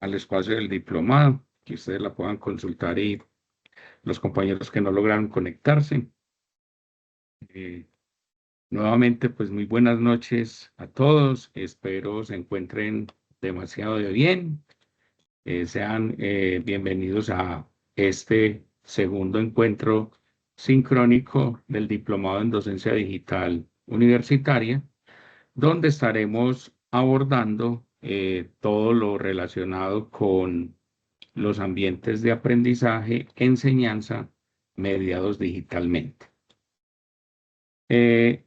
al espacio del diplomado, que ustedes la puedan consultar y los compañeros que no lograron conectarse. Eh, Nuevamente, pues muy buenas noches a todos. Espero se encuentren demasiado de bien. Sean bienvenidos a este segundo encuentro sincrónico del Diplomado en Docencia Digital Universitaria, donde estaremos abordando todo lo relacionado con los ambientes de aprendizaje, enseñanza mediados digitalmente. Eh,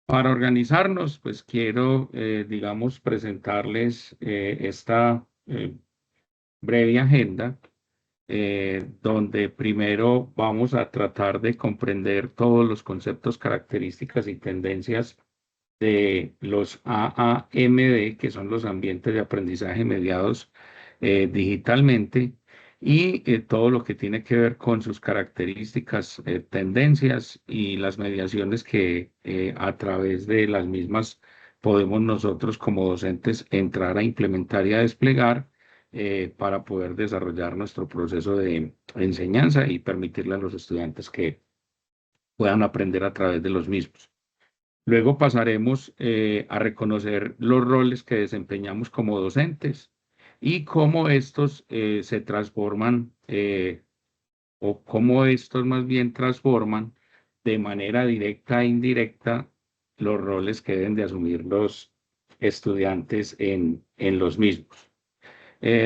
para organizarnos, pues quiero, digamos, presentarles esta breve agenda, donde primero vamos a tratar de comprender todos los conceptos, características y tendencias de los AAMD, que son los ambientes de aprendizaje mediados digitalmente, y todo lo que tiene que ver con sus características, tendencias y las mediaciones que a través de las mismas podemos nosotros como docentes entrar a implementar y a desplegar para poder desarrollar nuestro proceso de enseñanza y permitirle a los estudiantes que puedan aprender a través de los mismos. Luego pasaremos a reconocer los roles que desempeñamos como docentes y cómo estos se transforman o cómo estos más bien transforman de manera directa e indirecta los roles que deben de asumir los estudiantes en los mismos.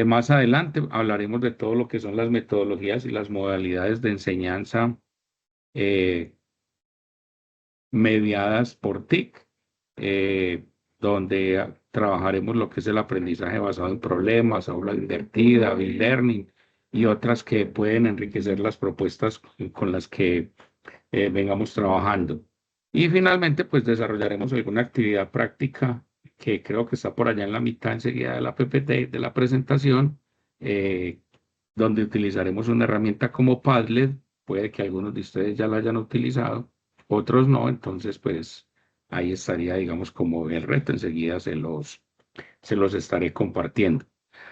Más adelante hablaremos de todo lo que son las metodologías y las modalidades de enseñanza eh, mediadas por TIC, donde trabajaremos lo que es el aprendizaje basado en problemas, aula invertida, Bill Learning y otras que pueden enriquecer las propuestas con las que vengamos trabajando. Y finalmente, pues desarrollaremos alguna actividad práctica que creo que está por allá en la mitad enseguida de la PPT, de la presentación, eh, donde utilizaremos una herramienta como Padlet. Puede que algunos de ustedes ya la hayan utilizado, otros no, entonces pues ahí estaría, digamos, como el reto, enseguida se los estaré compartiendo.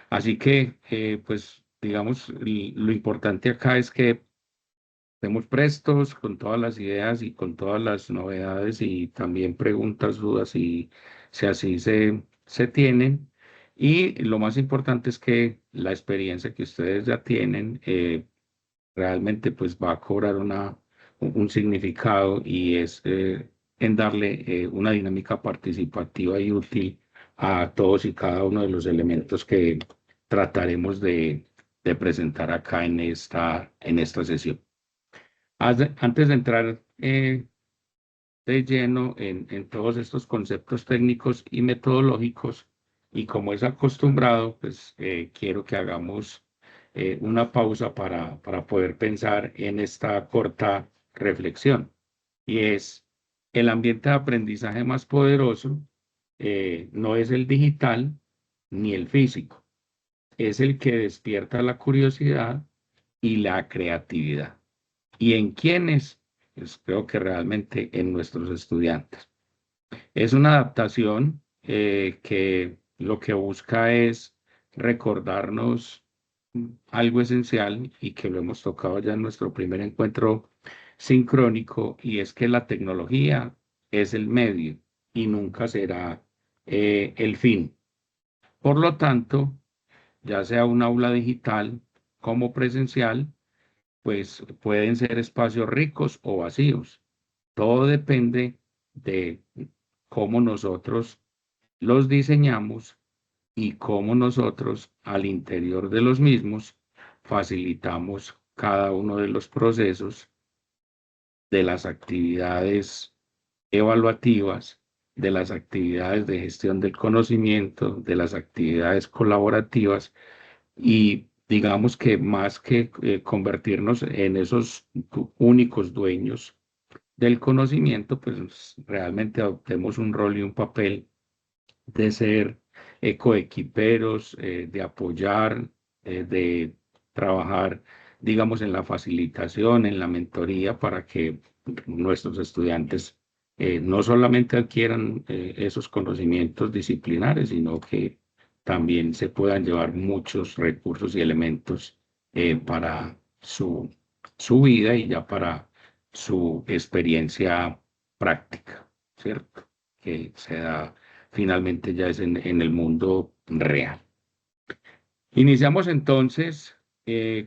Así que, pues, digamos, lo importante acá es que estemos prestos con todas las ideas y con todas las novedades y también preguntas, dudas y si así se tienen. Y lo más importante es que la experiencia que ustedes ya tienen realmente pues va a cobrar un significado y es en darle una dinámica participativa y útil a todos y cada uno de los elementos que trataremos de presentar acá en esta sesión. Antes de entrar de lleno en todos estos conceptos técnicos y metodológicos, y como es acostumbrado, pues quiero que hagamos una pausa para poder pensar en esta corta reflexión. Y es, el ambiente de aprendizaje más poderoso no es el digital ni el físico, es el que despierta la curiosidad y la creatividad. ¿Y en quiénes? Pues creo que realmente en nuestros estudiantes. Es una adaptación que lo que busca es recordarnos algo esencial y que lo hemos tocado ya en nuestro primer encuentro sincrónico, y es que la tecnología es el medio y nunca será el fin. Por lo tanto, ya sea un aula digital como presencial, pues pueden ser espacios ricos o vacíos. Todo depende de cómo nosotros los diseñamos y cómo nosotros al interior de los mismos facilitamos cada uno de los procesos de las actividades evaluativas, de las actividades de gestión del conocimiento, de las actividades colaborativas. Y digamos que más que convertirnos en esos únicos dueños del conocimiento, pues realmente adoptemos un rol y un papel de ser coequiperos, de apoyar, de trabajar, digamos, en la facilitación, en la mentoría, para que nuestros estudiantes no solamente adquieran esos conocimientos disciplinares, sino que también se puedan llevar muchos recursos y elementos para su vida y ya para su experiencia práctica, ¿cierto? Que se da finalmente ya es en el mundo real. Iniciamos entonces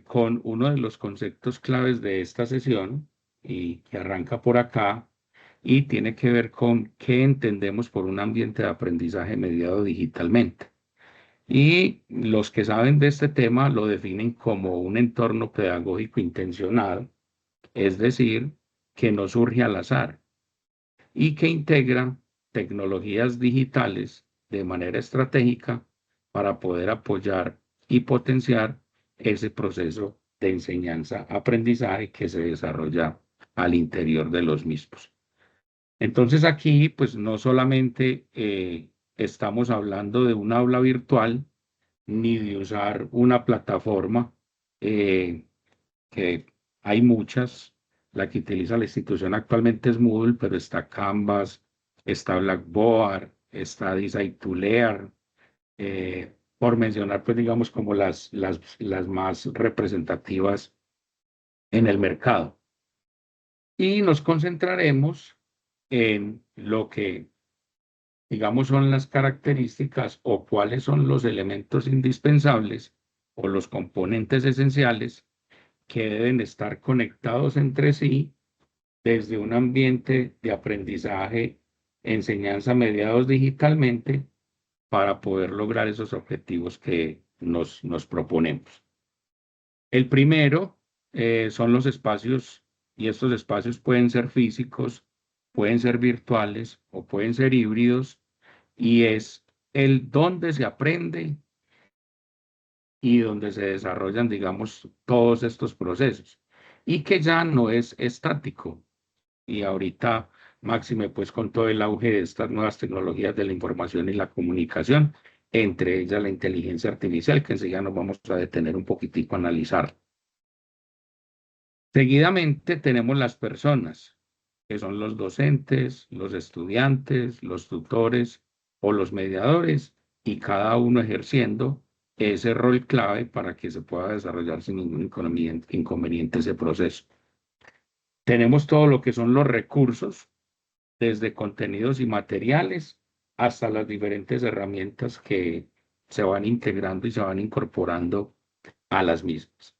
con uno de los conceptos claves de esta sesión y que arranca por acá y tiene que ver con qué entendemos por un ambiente de aprendizaje mediado digitalmente. Y los que saben de este tema lo definen como un entorno pedagógico intencionado, es decir, que no surge al azar y que integra tecnologías digitales de manera estratégica para poder apoyar y potenciar ese proceso de enseñanza-aprendizaje que se desarrolla al interior de los mismos. Entonces aquí, pues no solamente estamos hablando de un aula virtual, ni de usar una plataforma, eh, que hay muchas. La que utiliza la institución actualmente es Moodle, pero está Canvas, está Blackboard, está Decide to Learn, por mencionar, pues digamos, como las más representativas en el mercado. Y nos concentraremos en lo que, digamos, son las características o cuáles son los elementos indispensables o los componentes esenciales que deben estar conectados entre sí desde un ambiente de aprendizaje, enseñanza mediados digitalmente para poder lograr esos objetivos que nos proponemos. El primero son los espacios y estos espacios pueden ser físicos, pueden ser virtuales o pueden ser híbridos y es el donde se aprende y donde se desarrollan, digamos, todos estos procesos y que ya no es estático. Y ahorita, máxime, pues con todo el auge de estas nuevas tecnologías de la información y la comunicación, entre ellas la inteligencia artificial, que enseguida nos vamos a detener un poquitico a analizar. Seguidamente tenemos las personas, que son los docentes, los estudiantes, los tutores o los mediadores, y cada uno ejerciendo ese rol clave para que se pueda desarrollar sin ningún inconveniente ese proceso. Tenemos todo lo que son los recursos, desde contenidos y materiales hasta las diferentes herramientas que se van integrando y se van incorporando a las mismas.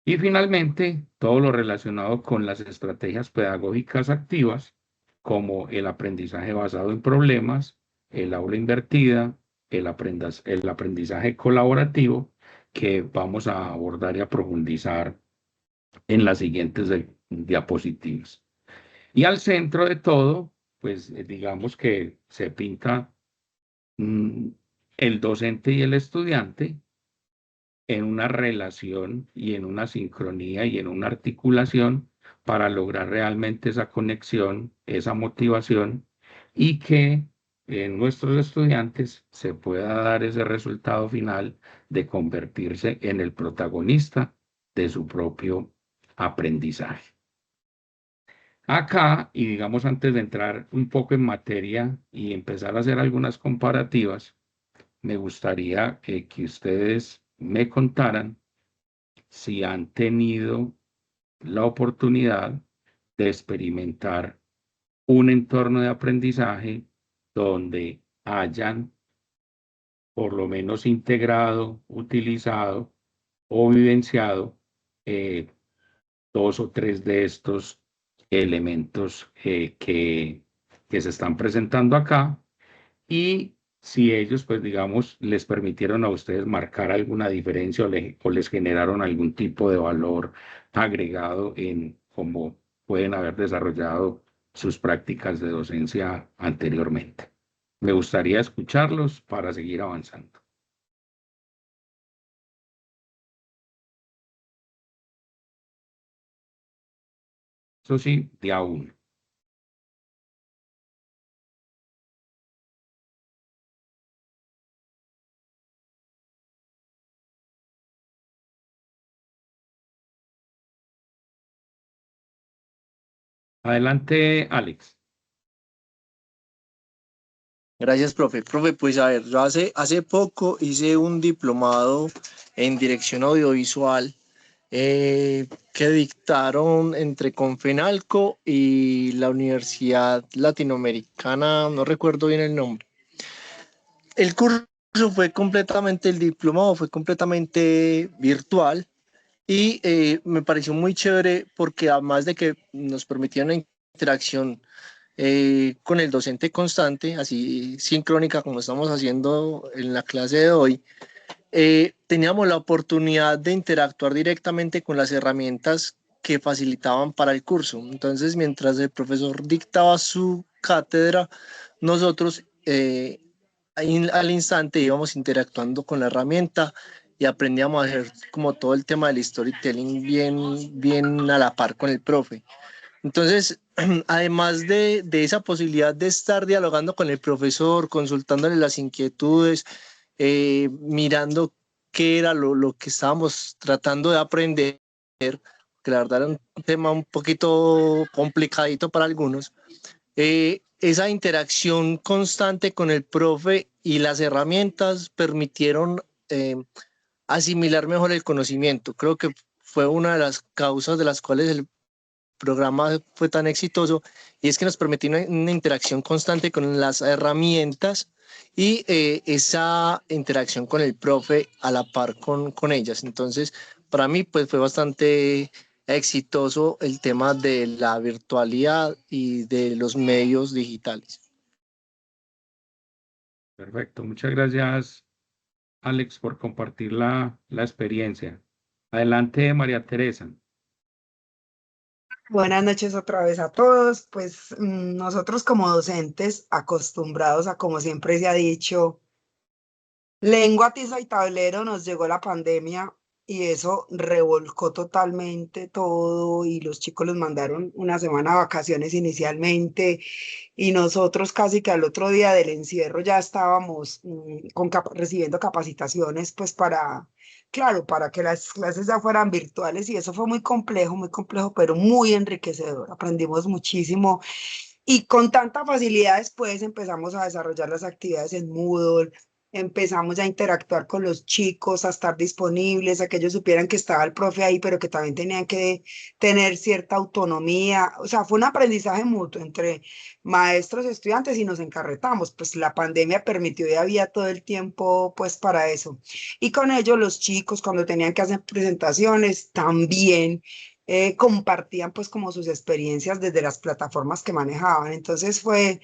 Y finalmente, todo lo relacionado con las estrategias pedagógicas activas, como el aprendizaje basado en problemas, el aula invertida, el aprendizaje colaborativo, que vamos a abordar y a profundizar en las siguientes diapositivas. Y al centro de todo, pues digamos que se pinta mm, el docente y el estudiante en una relación y en una sincronía y en una articulación para lograr realmente esa conexión, esa motivación y que en nuestros estudiantes se pueda dar ese resultado final de convertirse en el protagonista de su propio aprendizaje. Acá, y digamos antes de entrar un poco en materia y empezar a hacer algunas comparativas, me gustaría que ustedes me contaran si han tenido la oportunidad de experimentar un entorno de aprendizaje donde hayan por lo menos integrado, utilizado o vivenciado eh, dos o tres de estos elementos que se están presentando acá y si ellos, pues digamos, les permitieron a ustedes marcar alguna diferencia o les generaron algún tipo de valor agregado en cómo pueden haber desarrollado sus prácticas de docencia anteriormente. Me gustaría escucharlos para seguir avanzando. Eso sí, de a uno. Adelante, Alex. Gracias, profe. Profe, pues a ver, yo hace poco hice un diplomado en dirección audiovisual que dictaron entre Confenalco y la Universidad Latinoamericana, no recuerdo bien el nombre. El curso fue completamente, el diplomado fue completamente virtual y me pareció muy chévere porque además de que nos permitía una interacción con el docente constante, así sincrónica como estamos haciendo en la clase de hoy, teníamos la oportunidad de interactuar directamente con las herramientas que facilitaban para el curso. Entonces, mientras el profesor dictaba su cátedra, nosotros al instante íbamos interactuando con la herramienta y aprendíamos a hacer como todo el tema del storytelling bien a la par con el profe. Entonces, además de esa posibilidad de estar dialogando con el profesor, consultándole las inquietudes, mirando qué era lo que estábamos tratando de aprender, que la verdad era un tema un poquito complicadito para algunos, esa interacción constante con el profe y las herramientas permitieron asimilar mejor el conocimiento. Creo que fue una de las causas de las cuales el programa fue tan exitoso y es que nos permitió una interacción constante con las herramientas y esa interacción con el profe a la par con ellas. Entonces, para mí, pues fue bastante exitoso el tema de la virtualidad y de los medios digitales. Perfecto, muchas gracias, Alex, por compartir la experiencia. Adelante, María Teresa. Buenas noches otra vez a todos. Pues nosotros como docentes acostumbrados a, como siempre se ha dicho, lengua, tiza y tablero, nos llegó la pandemia y eso revolcó totalmente todo y los chicos los mandaron una semana de vacaciones inicialmente y nosotros casi que al otro día del encierro ya estábamos recibiendo capacitaciones pues para, claro, para que las clases ya fueran virtuales y eso fue muy complejo, pero muy enriquecedor. Aprendimos muchísimo y con tanta facilidad después empezamos a desarrollar las actividades en Moodle, empezamos a interactuar con los chicos, a estar disponibles, a que ellos supieran que estaba el profe ahí, pero que también tenían que tener cierta autonomía. O sea, fue un aprendizaje mutuo entre maestros y estudiantes y nos encarretamos. Pues la pandemia permitió y había todo el tiempo pues para eso. Y con ello los chicos cuando tenían que hacer presentaciones también compartían pues como sus experiencias desde las plataformas que manejaban. Entonces fue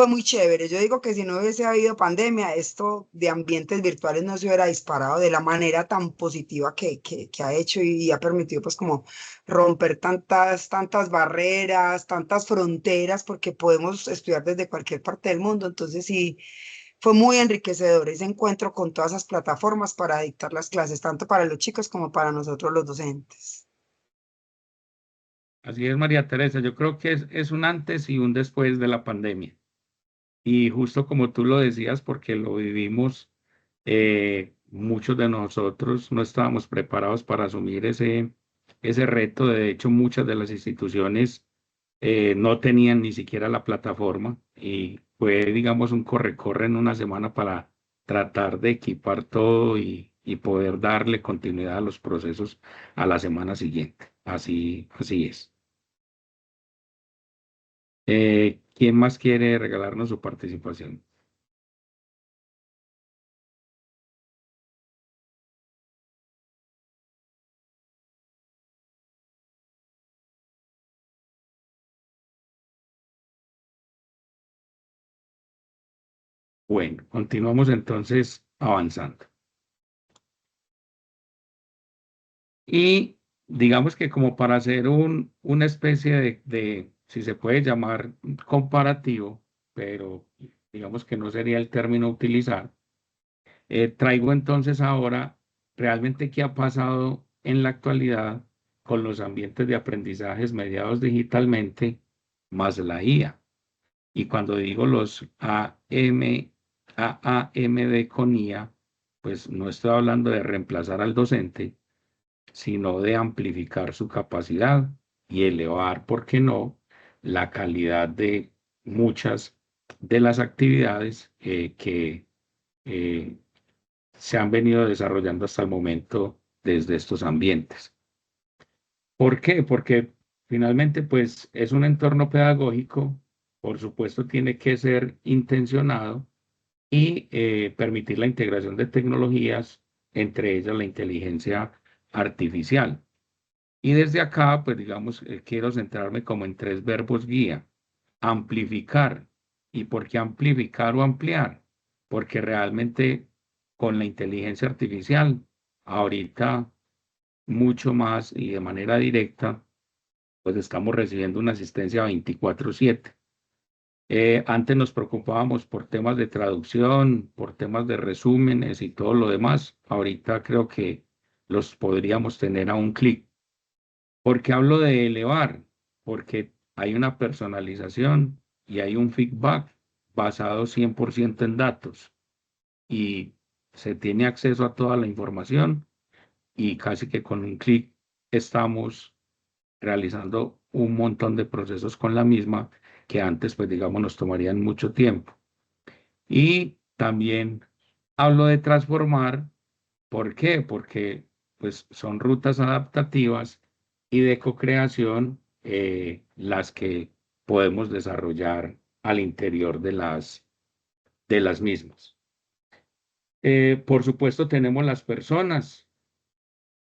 muy chévere. Yo digo que si no hubiese habido pandemia, esto de ambientes virtuales no se hubiera disparado de la manera tan positiva que ha hecho y ha permitido pues como romper tantas barreras, tantas fronteras, porque podemos estudiar desde cualquier parte del mundo. Entonces sí, fue muy enriquecedor ese encuentro con todas esas plataformas para dictar las clases, tanto para los chicos como para nosotros los docentes. Así es, María Teresa. Yo creo que es un antes y un después de la pandemia. Y justo como tú lo decías, porque lo vivimos, muchos de nosotros no estábamos preparados para asumir ese reto. De hecho, muchas de las instituciones no tenían ni siquiera la plataforma y fue, digamos, un corre-corre en una semana para tratar de equipar todo y poder darle continuidad a los procesos a la semana siguiente. Así es. ¿Quién más quiere regalarnos su participación? Bueno, continuamos entonces avanzando. Y digamos que como para hacer una especie si se puede llamar comparativo, pero digamos que no sería el término a utilizar, traigo entonces ahora realmente qué ha pasado en la actualidad con los ambientes de aprendizajes mediados digitalmente más la IA. Y cuando digo los AAMD con IA, pues no estoy hablando de reemplazar al docente, sino de amplificar su capacidad y elevar, ¿por qué no?, la calidad de muchas de las actividades que se han venido desarrollando hasta el momento desde estos ambientes. ¿Por qué? Porque finalmente, pues, es un entorno pedagógico, por supuesto, tiene que ser intencionado y permitir la integración de tecnologías, entre ellas la inteligencia artificial. Y desde acá, pues, digamos, quiero centrarme como en tres verbos guía: amplificar. ¿Y por qué amplificar o ampliar? Porque realmente con la inteligencia artificial, ahorita mucho más y de manera directa, pues estamos recibiendo una asistencia 24/7. Antes nos preocupábamos por temas de traducción, por temas de resúmenes y todo lo demás. Ahorita creo que los podríamos tener a un clic. ¿Por qué hablo de elevar? Porque hay una personalización y hay un feedback basado 100% en datos y se tiene acceso a toda la información y casi que con un clic estamos realizando un montón de procesos con la misma que antes, pues digamos, nos tomarían mucho tiempo. Y también hablo de transformar. ¿Por qué? Porque pues son rutas adaptativas y de co-creación las que podemos desarrollar al interior de las mismas. Por supuesto, tenemos las personas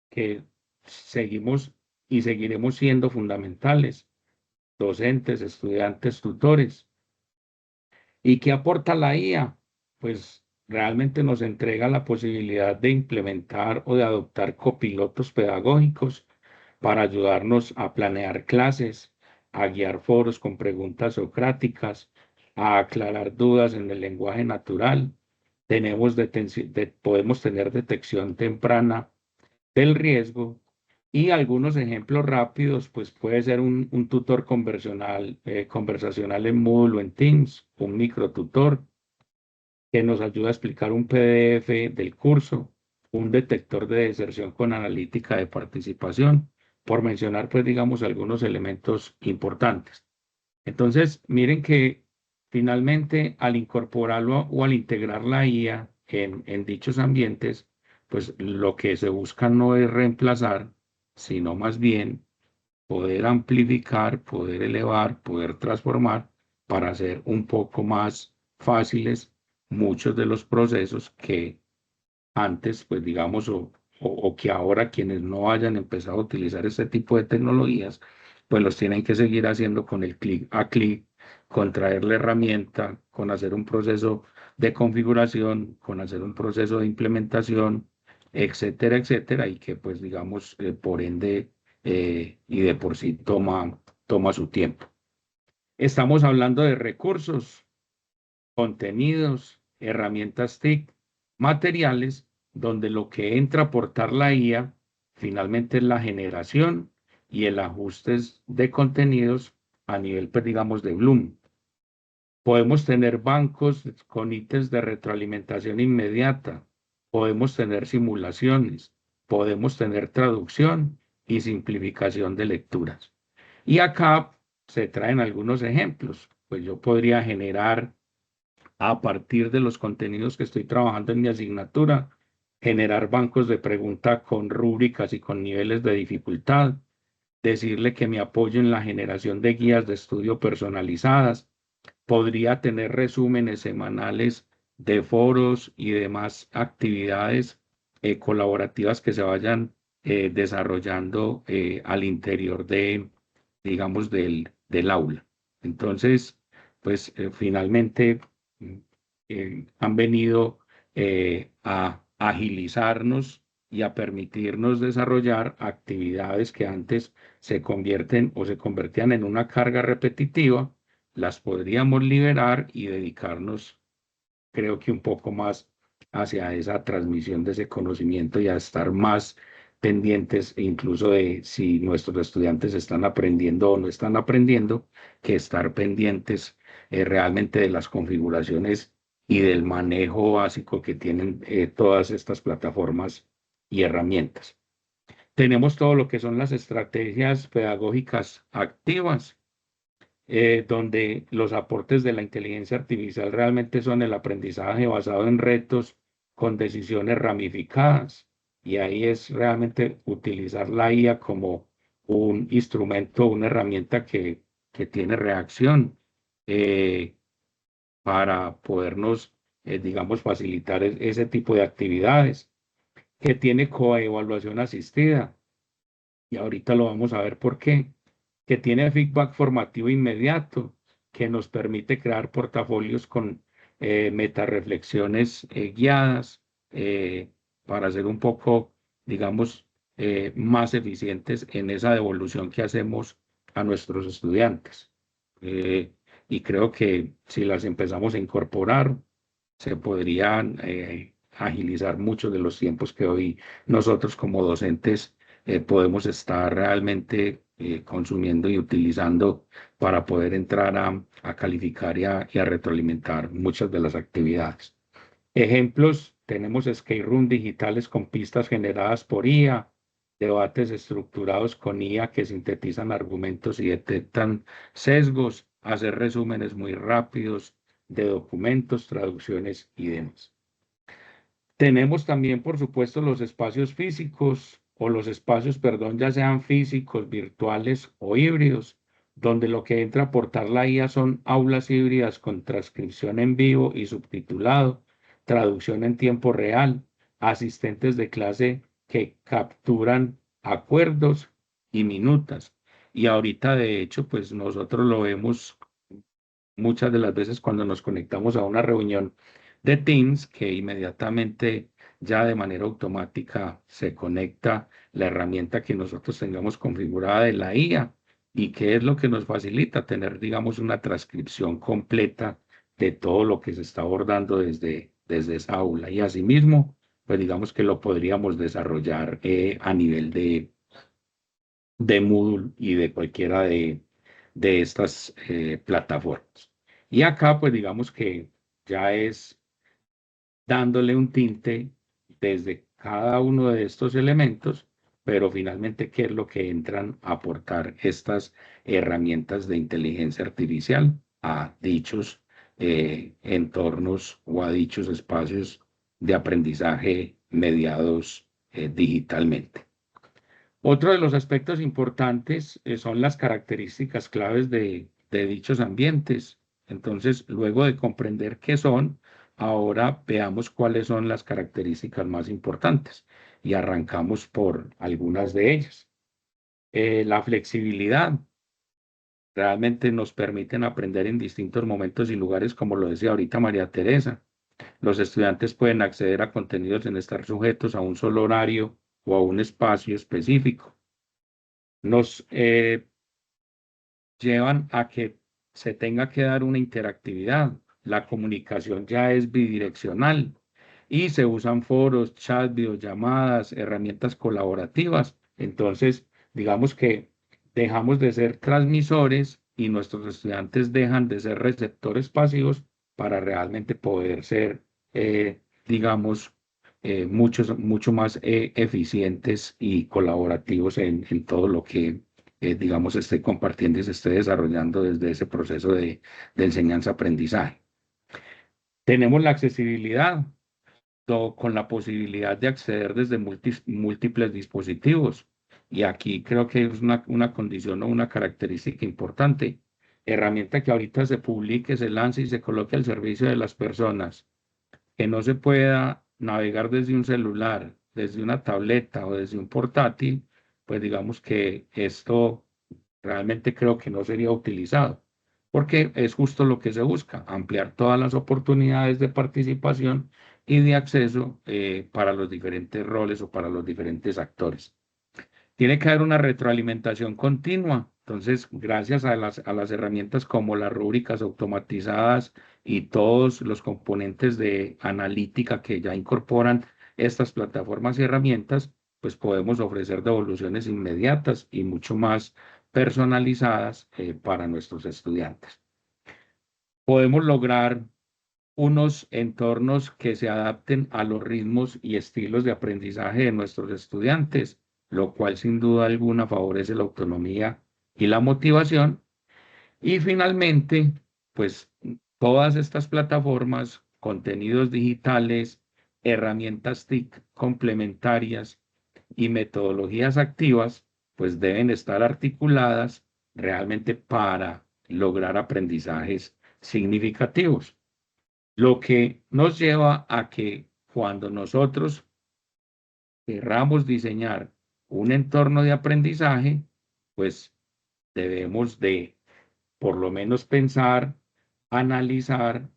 que seguimos y seguiremos siendo fundamentales: docentes, estudiantes, tutores. ¿Y qué aporta la IA? Pues realmente nos entrega la posibilidad de implementar o de adoptar copilotos pedagógicos para ayudarnos a planear clases, a guiar foros con preguntas socráticas, a aclarar dudas en el lenguaje natural. Podemos tener detección temprana del riesgo. Y algunos ejemplos rápidos, pues puede ser un tutor conversacional en Moodle o en Teams, un microtutor que nos ayuda a explicar un PDF del curso, un detector de deserción con analítica de participación, por mencionar, pues digamos, algunos elementos importantes. Entonces, miren que finalmente al incorporarlo o al integrar la IA en dichos ambientes, pues lo que se busca no es reemplazar, sino más bien poder amplificar, poder elevar, poder transformar para hacer un poco más fáciles muchos de los procesos que antes, pues digamos, o que ahora quienes no hayan empezado a utilizar este tipo de tecnologías, pues los tienen que seguir haciendo con el clic a clic, con traer la herramienta, con hacer un proceso de configuración, con hacer un proceso de implementación, etcétera, etcétera, y que pues digamos, por ende, y de por sí toma su tiempo. Estamos hablando de recursos, contenidos, herramientas TIC, materiales, donde lo que entra a aportar la IA finalmente es la generación y el ajuste de contenidos a nivel, pues, digamos, de Bloom. Podemos tener bancos con ítems de retroalimentación inmediata, podemos tener simulaciones, podemos tener traducción y simplificación de lecturas. Y acá se traen algunos ejemplos. Pues yo podría generar, a partir de los contenidos que estoy trabajando en mi asignatura, generar bancos de pregunta con rúbricas y con niveles de dificultad, decirle que me apoye en la generación de guías de estudio personalizadas. Podría tener resúmenes semanales de foros y demás actividades colaborativas que se vayan desarrollando al interior digamos, del aula. Entonces, pues finalmente han venido a agilizarnos y a permitirnos desarrollar actividades que antes se convertían en una carga repetitiva. Las podríamos liberar y dedicarnos, creo que un poco más hacia esa transmisión de ese conocimiento y a estar más pendientes incluso de si nuestros estudiantes están aprendiendo o no están aprendiendo, que estar pendientes realmente de las configuraciones y del manejo básico que tienen todas estas plataformas y herramientas. Tenemos todo lo que son las estrategias pedagógicas activas. donde los aportes de la inteligencia artificial realmente son el aprendizaje basado en retos con decisiones ramificadas. Y ahí es realmente utilizar la IA como un instrumento, una herramienta que tiene reacción eh, para podernos, digamos, facilitar ese tipo de actividades, que tiene coevaluación asistida. Y ahorita lo vamos a ver por qué, que tiene feedback formativo inmediato, que nos permite crear portafolios con metarreflexiones guiadas para ser un poco, digamos, más eficientes en esa devolución que hacemos a nuestros estudiantes. Y creo que si las empezamos a incorporar, se podrían agilizar muchos de los tiempos que hoy nosotros como docentes podemos estar realmente consumiendo y utilizando para poder entrar a calificar y a retroalimentar muchas de las actividades. Ejemplos, tenemos skate room digitales con pistas generadas por IA, debates estructurados con IA que sintetizan argumentos y detectan sesgos, hacer resúmenes muy rápidos de documentos, traducciones y demás. Tenemos también, por supuesto, los espacios físicos o los espacios, perdón, ya sean físicos, virtuales o híbridos, donde lo que entra a aportar la IA son aulas híbridas con transcripción en vivo y subtitulado, traducción en tiempo real, asistentes de clase que capturan acuerdos y minutas. Y ahorita, de hecho, pues nosotros lo vemos muchas de las veces cuando nos conectamos a una reunión de Teams, que inmediatamente ya de manera automática se conecta la herramienta que nosotros tengamos configurada de la IA y que es lo que nos facilita tener, digamos, una transcripción completa de todo lo que se está abordando desde esa aula. Y asimismo, pues digamos que lo podríamos desarrollar a nivel de Moodle y de cualquiera de estas plataformas. Y acá, pues digamos que ya es dándole un tinte desde cada uno de estos elementos, pero finalmente, ¿qué es lo que entran a aportar estas herramientas de inteligencia artificial a dichos entornos o a dichos espacios de aprendizaje mediados digitalmente? Otro de los aspectos importantes son las características claves de dichos ambientes. Entonces, luego de comprender qué son, ahora veamos cuáles son las características más importantes y arrancamos por algunas de ellas. La flexibilidad. Realmente nos permiten aprender en distintos momentos y lugares, como lo decía ahorita María Teresa. Los estudiantes pueden acceder a contenidos sin estar sujetos a un solo horario o a un espacio específico. Nos llevan a que se tenga que dar una interactividad. La comunicación ya es bidireccional y se usan foros, chats, videollamadas, herramientas colaborativas. Entonces, digamos que dejamos de ser transmisores y nuestros estudiantes dejan de ser receptores pasivos para realmente poder ser, digamos, mucho más eficientes y colaborativos en todo lo que digamos, esté compartiendo y se esté desarrollando desde ese proceso de enseñanza-aprendizaje. Tenemos la accesibilidad con la posibilidad de acceder desde múltiples dispositivos. Y aquí creo que es una condición o una característica importante. Herramienta que ahorita se publique, se lance y se coloque al servicio de las personas. Que no se pueda navegar desde un celular, desde una tableta o desde un portátil, pues digamos que esto realmente creo que no sería utilizado, porque es justo lo que se busca, ampliar todas las oportunidades de participación y de acceso para los diferentes roles o para los diferentes actores. Tiene que haber una retroalimentación continua. Entonces, gracias a las herramientas como las rúbricas automatizadas y todos los componentes de analítica que ya incorporan estas plataformas y herramientas, pues podemos ofrecer devoluciones inmediatas y mucho más personalizadas para nuestros estudiantes. Podemos lograr unos entornos que se adapten a los ritmos y estilos de aprendizaje de nuestros estudiantes, lo cual sin duda alguna favorece la autonomía y la motivación. Y finalmente, pues todas estas plataformas, contenidos digitales, herramientas TIC complementarias y metodologías activas, pues deben estar articuladas realmente para lograr aprendizajes significativos. Lo que nos lleva a que cuando nosotros querramos diseñar un entorno de aprendizaje, pues debemos de por lo menos pensar, analizar,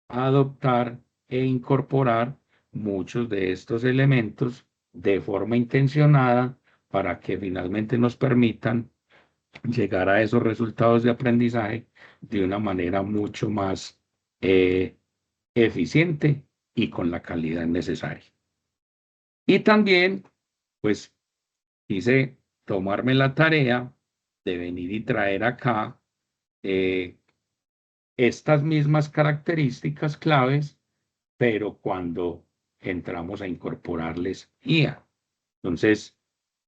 adoptar e incorporar muchos de estos elementos de forma intencionada para que finalmente nos permitan llegar a esos resultados de aprendizaje de una manera mucho más eh, eficiente y con la calidad necesaria. Y también, pues, quise tomarme la tarea de venir y traer acá eh, estas mismas características claves, pero cuando entramos a incorporarles IA. Entonces,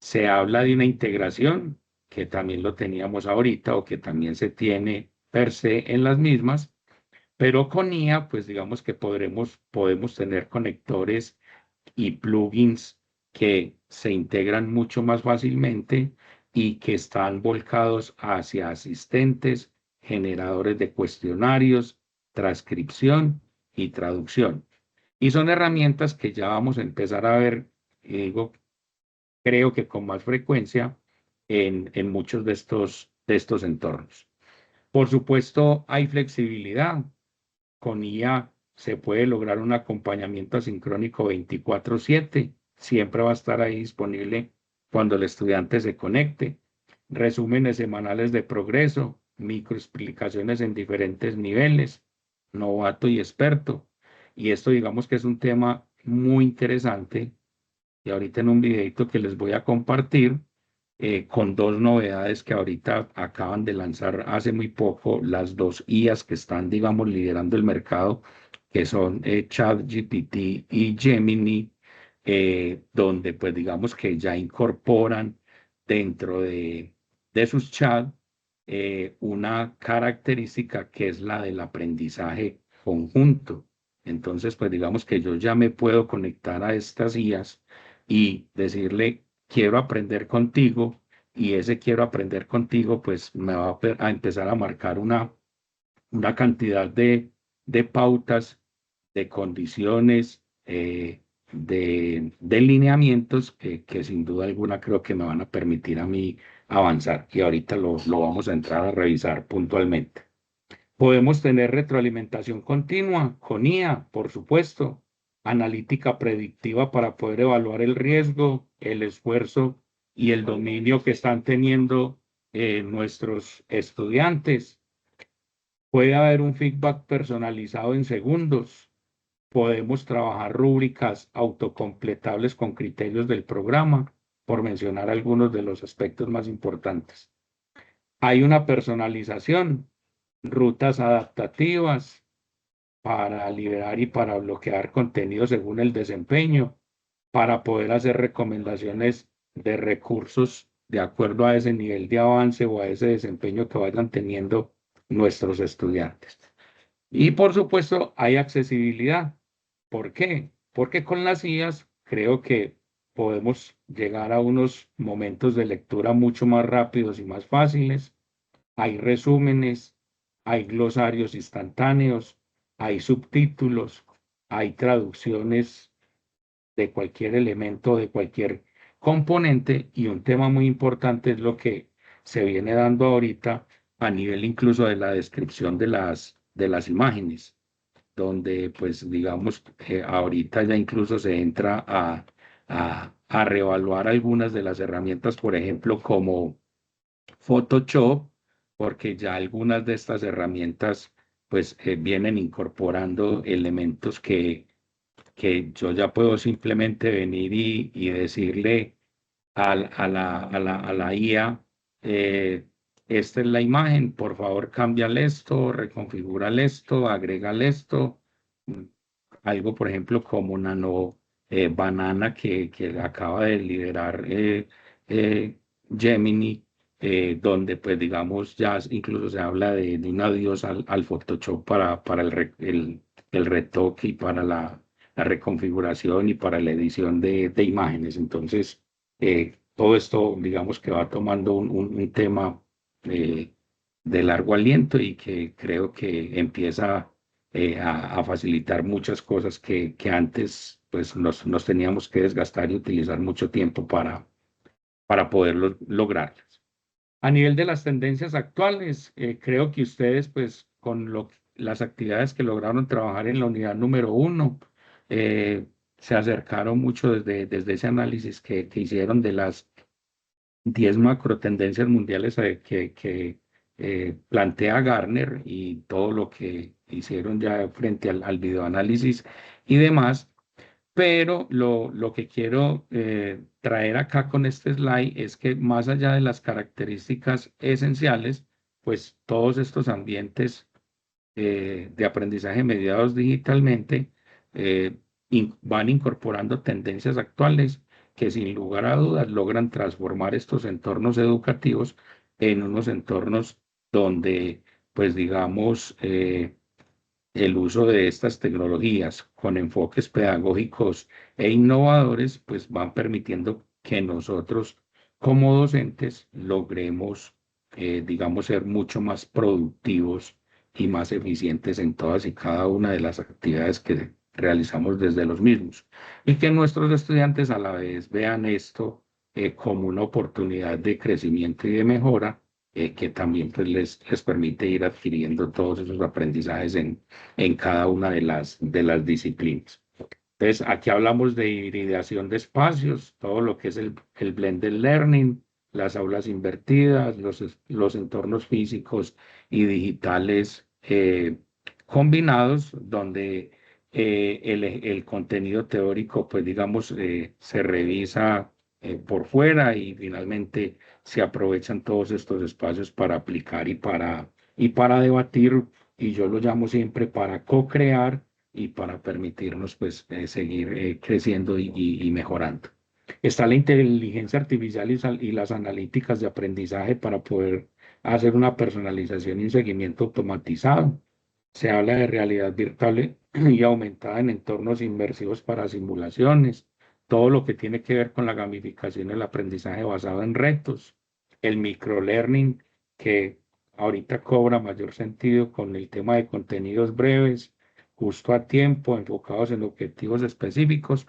se habla de una integración que también lo teníamos ahorita o que también se tiene per se en las mismas, pero con IA, pues digamos que podemos tener conectores y plugins que se integran mucho más fácilmente y que están volcados hacia asistentes, generadores de cuestionarios, transcripción y traducción. Y son herramientas que ya vamos a empezar a ver, digo, creo que con más frecuencia en muchos de estos entornos. Por supuesto, hay flexibilidad. Con IA se puede lograr un acompañamiento asincrónico 24/7. Siempre va a estar ahí disponible cuando el estudiante se conecte. Resúmenes semanales de progreso, microexplicaciones en diferentes niveles, novato y experto. Y esto digamos que es un tema muy interesante. Y ahorita en un videito que les voy a compartir, con dos novedades que ahorita acaban de lanzar hace muy poco las dos IAs que están, digamos, liderando el mercado, que son ChatGPT y Gemini, donde pues digamos que ya incorporan dentro de sus chats una característica que es la del aprendizaje conjunto. Entonces, pues digamos que yo ya me puedo conectar a estas IAs y decirle, quiero aprender contigo, y ese quiero aprender contigo, pues me va a empezar a marcar una cantidad de pautas, de condiciones, de lineamientos que sin duda alguna creo que me van a permitir a mí avanzar. Y ahorita lo vamos a entrar a revisar puntualmente. Podemos tener retroalimentación continua con IA, por supuesto, analítica predictiva para poder evaluar el riesgo, el esfuerzo y el dominio que están teniendo nuestros estudiantes. Puede haber un feedback personalizado en segundos. Podemos trabajar rúbricas autocompletables con criterios del programa, por mencionar algunos de los aspectos más importantes. Hay una personalización, rutas adaptativas para liberar y para bloquear contenido según el desempeño, para poder hacer recomendaciones de recursos de acuerdo a ese nivel de avance o a ese desempeño que vayan teniendo nuestros estudiantes. Y por supuesto, hay accesibilidad. ¿Por qué? Porque con las IAs creo que podemos llegar a unos momentos de lectura mucho más rápidos y más fáciles. Hay resúmenes, hay glosarios instantáneos, hay subtítulos, hay traducciones de cualquier elemento, de cualquier componente, y un tema muy importante es lo que se viene dando ahorita a nivel incluso de la descripción de las imágenes, donde pues digamos que ahorita ya incluso se entra a reevaluar algunas de las herramientas, por ejemplo, como Photoshop, porque ya algunas de estas herramientas pues vienen incorporando elementos que yo ya puedo simplemente venir y decirle a la IA, eh, esta es la imagen, por favor cámbiale esto, reconfigúrale esto, agrégale esto. Mm, Algo, por ejemplo, como Nano Banana que acaba de liderar Gemini, donde pues digamos ya incluso se habla de un adiós al Photoshop para el retoque y para la reconfiguración y para la edición de imágenes. Entonces, todo esto digamos que va tomando un tema eh, de largo aliento y que creo que empieza a facilitar muchas cosas que antes pues nos teníamos que desgastar y utilizar mucho tiempo para poderlo lograr. A nivel de las tendencias actuales, creo que ustedes, pues, con las actividades que lograron trabajar en la unidad número 1, se acercaron mucho desde ese análisis que hicieron de las 10 macro tendencias mundiales que plantea Gartner y todo lo que hicieron ya frente al videoanálisis y demás. Pero lo que quiero traer acá con este slide es que más allá de las características esenciales, pues todos estos ambientes de aprendizaje mediados digitalmente van incorporando tendencias actuales que sin lugar a dudas logran transformar estos entornos educativos en unos entornos donde, pues digamos, el uso de estas tecnologías con enfoques pedagógicos e innovadores, pues van permitiendo que nosotros como docentes logremos, digamos, ser mucho más productivos y más eficientes en todas y cada una de las actividades que realizamos desde los mismos. Y que nuestros estudiantes a la vez vean esto como una oportunidad de crecimiento y de mejora que también pues, les permite ir adquiriendo todos esos aprendizajes en cada una de las disciplinas. Entonces, aquí hablamos de hibridación de espacios, todo lo que es el blended learning, las aulas invertidas, los entornos físicos y digitales combinados, donde el contenido teórico, pues digamos, se revisa por fuera y finalmente se aprovechan todos estos espacios para aplicar y para debatir, y yo lo llamo siempre para co-crear y para permitirnos pues seguir creciendo y mejorando. Está la inteligencia artificial y las analíticas de aprendizaje para poder hacer una personalización y un seguimiento automatizado. Se habla de realidad virtual y aumentada en entornos inmersivos para simulaciones, todo lo que tiene que ver con la gamificación del aprendizaje basado en retos, el microlearning que ahorita cobra mayor sentido con el tema de contenidos breves, justo a tiempo, enfocados en objetivos específicos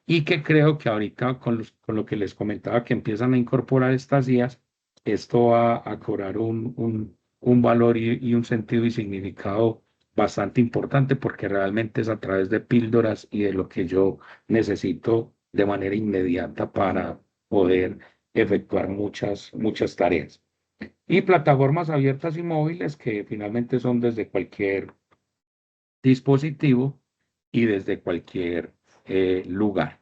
y que creo que ahorita con lo que les comentaba que empiezan a incorporar estas IAs, esto va a cobrar un valor y un sentido y significado bastante importante porque realmente es a través de píldoras y de lo que yo necesito de manera inmediata para poder efectuar muchas tareas. Y plataformas abiertas y móviles que finalmente son desde cualquier dispositivo y desde cualquier lugar.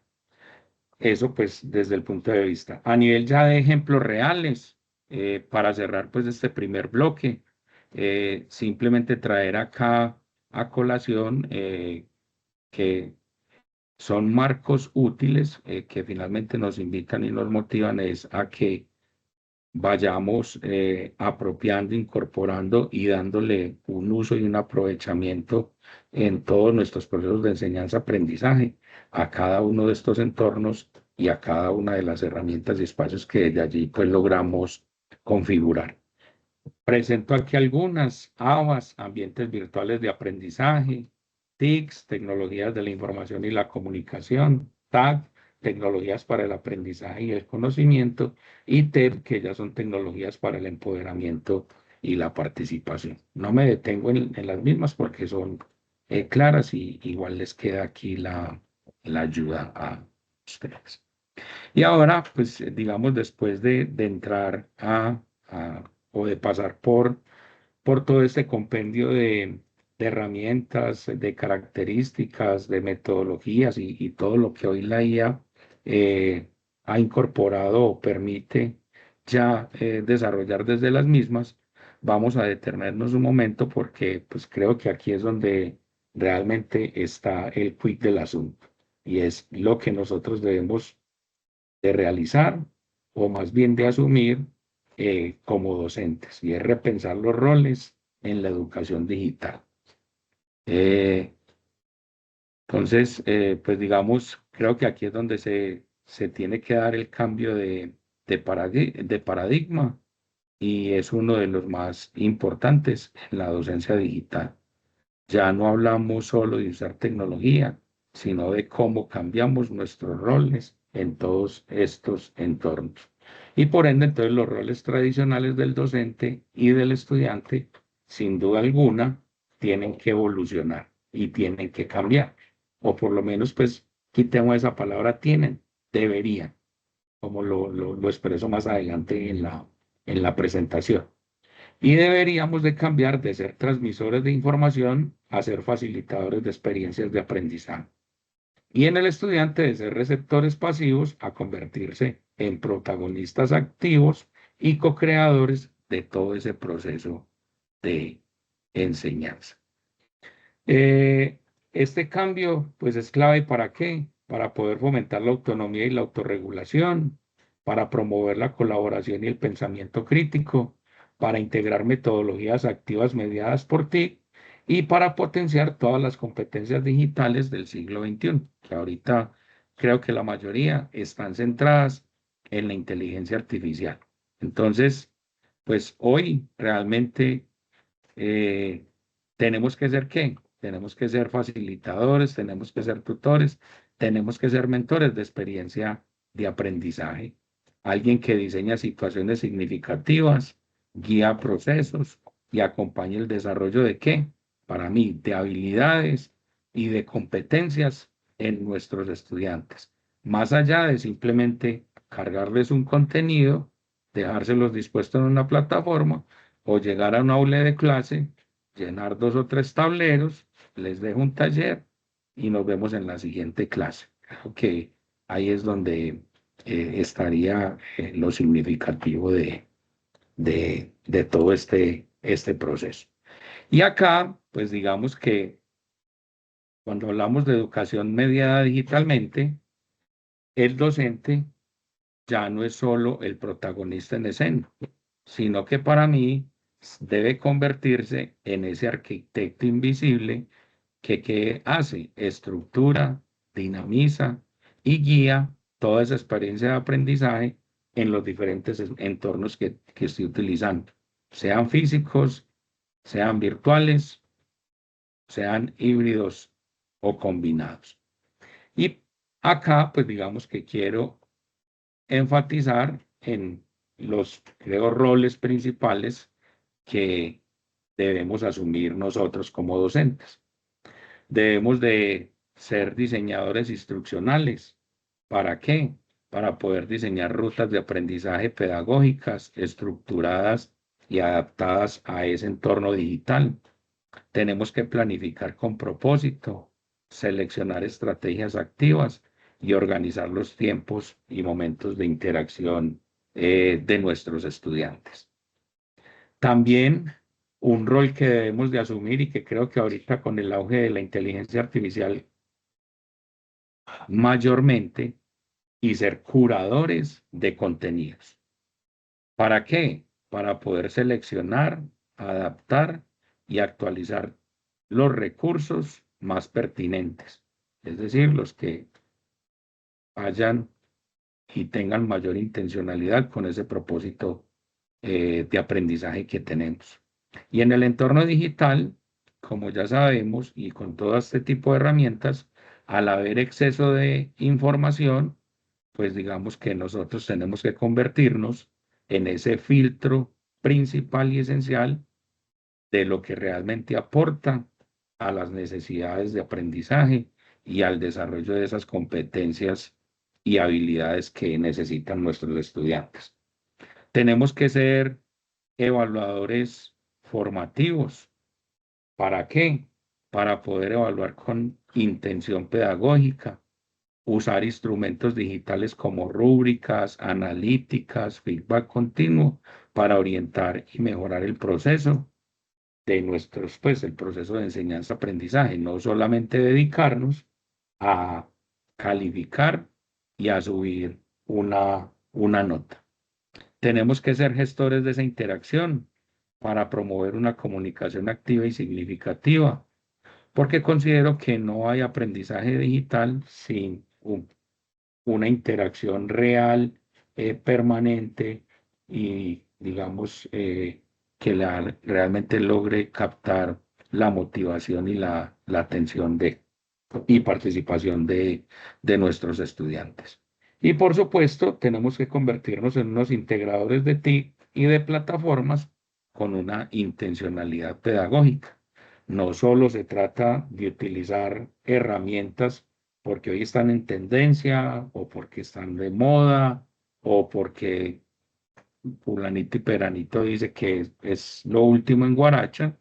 Eso pues desde el punto de vista. A nivel ya de ejemplos reales, para cerrar pues este primer bloque, simplemente traer acá a colación que son marcos útiles que finalmente nos invitan y nos motivan es a que vayamos apropiando, incorporando y dándole un uso y un aprovechamiento en todos nuestros procesos de enseñanza-aprendizaje a cada uno de estos entornos y a cada una de las herramientas y espacios que desde allí pues logramos configurar. Presento aquí algunas ABAS, ambientes virtuales de aprendizaje, TICs, tecnologías de la información y la comunicación, TAG, tecnologías para el aprendizaje y el conocimiento, y TEP, que ya son tecnologías para el empoderamiento y la participación. No me detengo en las mismas porque son claras y igual les queda aquí la ayuda a ustedes. Y ahora, pues digamos, después de entrar o de pasar por todo este compendio de herramientas, de características, de metodologías y todo lo que hoy la IA ha incorporado o permite ya desarrollar desde las mismas, vamos a detenernos un momento porque pues creo que aquí es donde realmente está el quid del asunto y es lo que nosotros debemos de realizar o más bien de asumir como docentes, y es repensar los roles en la educación digital. Entonces, pues digamos, creo que aquí es donde se tiene que dar el cambio de paradigma, y es uno de los más importantes en la docencia digital. Ya no hablamos solo de usar tecnología, sino de cómo cambiamos nuestros roles en todos estos entornos. Y por ende, entonces los roles tradicionales del docente y del estudiante, sin duda alguna, tienen que evolucionar y tienen que cambiar. O por lo menos, pues, quitemos esa palabra tienen, deberían, como lo expreso más adelante en la presentación. Y deberíamos de cambiar de ser transmisores de información a ser facilitadores de experiencias de aprendizaje. Y en el estudiante de ser receptores pasivos a convertirse en protagonistas activos y co-creadores de todo ese proceso de enseñanza. Este cambio, pues, es clave ¿para qué? Para poder fomentar la autonomía y la autorregulación, para promover la colaboración y el pensamiento crítico, para integrar metodologías activas mediadas por TIC y para potenciar todas las competencias digitales del siglo XXI, que ahorita creo que la mayoría están centradas en la inteligencia artificial. Entonces, pues hoy realmente tenemos que ser ¿qué? Tenemos que ser facilitadores, tenemos que ser tutores, tenemos que ser mentores de experiencia de aprendizaje. Alguien que diseña situaciones significativas, guía procesos y acompañe el desarrollo de ¿qué? Para mí, de habilidades y de competencias en nuestros estudiantes. Más allá de simplemente cargarles un contenido, dejárselos dispuestos en una plataforma o llegar a un aula de clase, llenar 2 o 3 tableros, les dejo un taller y nos vemos en la siguiente clase. Creo que ahí es donde estaría lo significativo de todo este proceso. Y acá, pues digamos que cuando hablamos de educación mediada digitalmente, el docente ya no es solo el protagonista en escena, sino que para mí debe convertirse en ese arquitecto invisible que hace, estructura, dinamiza y guía toda esa experiencia de aprendizaje en los diferentes entornos que estoy utilizando, sean físicos, sean virtuales, sean híbridos o combinados. Y acá, pues digamos que quiero enfatizar en los, creo, roles principales que debemos asumir nosotros como docentes. Debemos de ser diseñadores instruccionales. ¿Para qué? Para poder diseñar rutas de aprendizaje pedagógicas, estructuradas y adaptadas a ese entorno digital. Tenemos que planificar con propósito, seleccionar estrategias activas y organizar los tiempos y momentos de interacción de nuestros estudiantes. También un rol que debemos de asumir y que creo que ahorita con el auge de la inteligencia artificial mayormente, y ser curadores de contenidos. ¿Para qué? Para poder seleccionar, adaptar y actualizar los recursos más pertinentes, es decir, los que vayan y tengan mayor intencionalidad con ese propósito de aprendizaje que tenemos. Y en el entorno digital, como ya sabemos, y con todo este tipo de herramientas, al haber exceso de información, pues digamos que nosotros tenemos que convertirnos en ese filtro principal y esencial de lo que realmente aporta a las necesidades de aprendizaje y al desarrollo de esas competencias y habilidades que necesitan nuestros estudiantes. Tenemos que ser evaluadores formativos. ¿Para qué? Para poder evaluar con intención pedagógica, usar instrumentos digitales como rúbricas, analíticas, feedback continuo para orientar y mejorar el proceso de nuestros, pues el proceso de enseñanza-aprendizaje, no solamente dedicarnos a calificar y a subir una nota. Tenemos que ser gestores de esa interacción para promover una comunicación activa y significativa, porque considero que no hay aprendizaje digital sin una interacción real, permanente y, digamos, que realmente logre captar la motivación y la atención y participación de nuestros estudiantes. Y por supuesto, tenemos que convertirnos en unos integradores de TIC y de plataformas con una intencionalidad pedagógica. No solo se trata de utilizar herramientas porque hoy están en tendencia o porque están de moda o porque fulanito y peranito dice que es lo último en guaracha,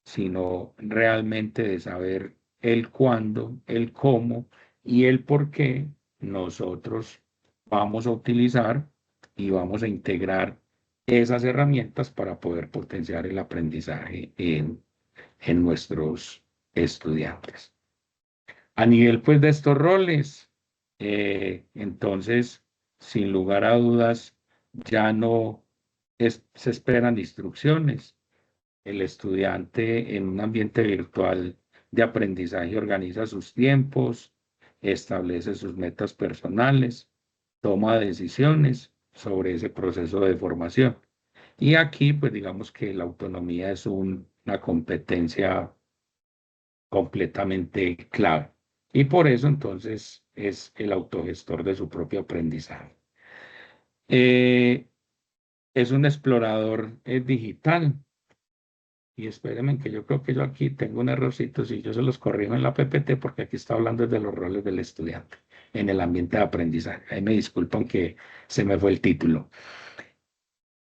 sino realmente de saber el cuándo, el cómo y el por qué nosotros vamos a utilizar y vamos a integrar esas herramientas para poder potenciar el aprendizaje en nuestros estudiantes. A nivel pues de estos roles, entonces, sin lugar a dudas, ya no se esperan instrucciones. El estudiante en un ambiente virtual de aprendizaje organiza sus tiempos, establece sus metas personales, toma decisiones sobre ese proceso de formación. Y aquí, pues digamos que la autonomía es una competencia completamente clave. Y por eso entonces es el autogestor de su propio aprendizaje. Eh, es un explorador digital. Y espérenme que yo creo que yo aquí tengo un errorcito, si yo se los corrijo en la PPT, porque aquí está hablando de los roles del estudiante en el ambiente de aprendizaje. Ahí me disculpan que se me fue el título.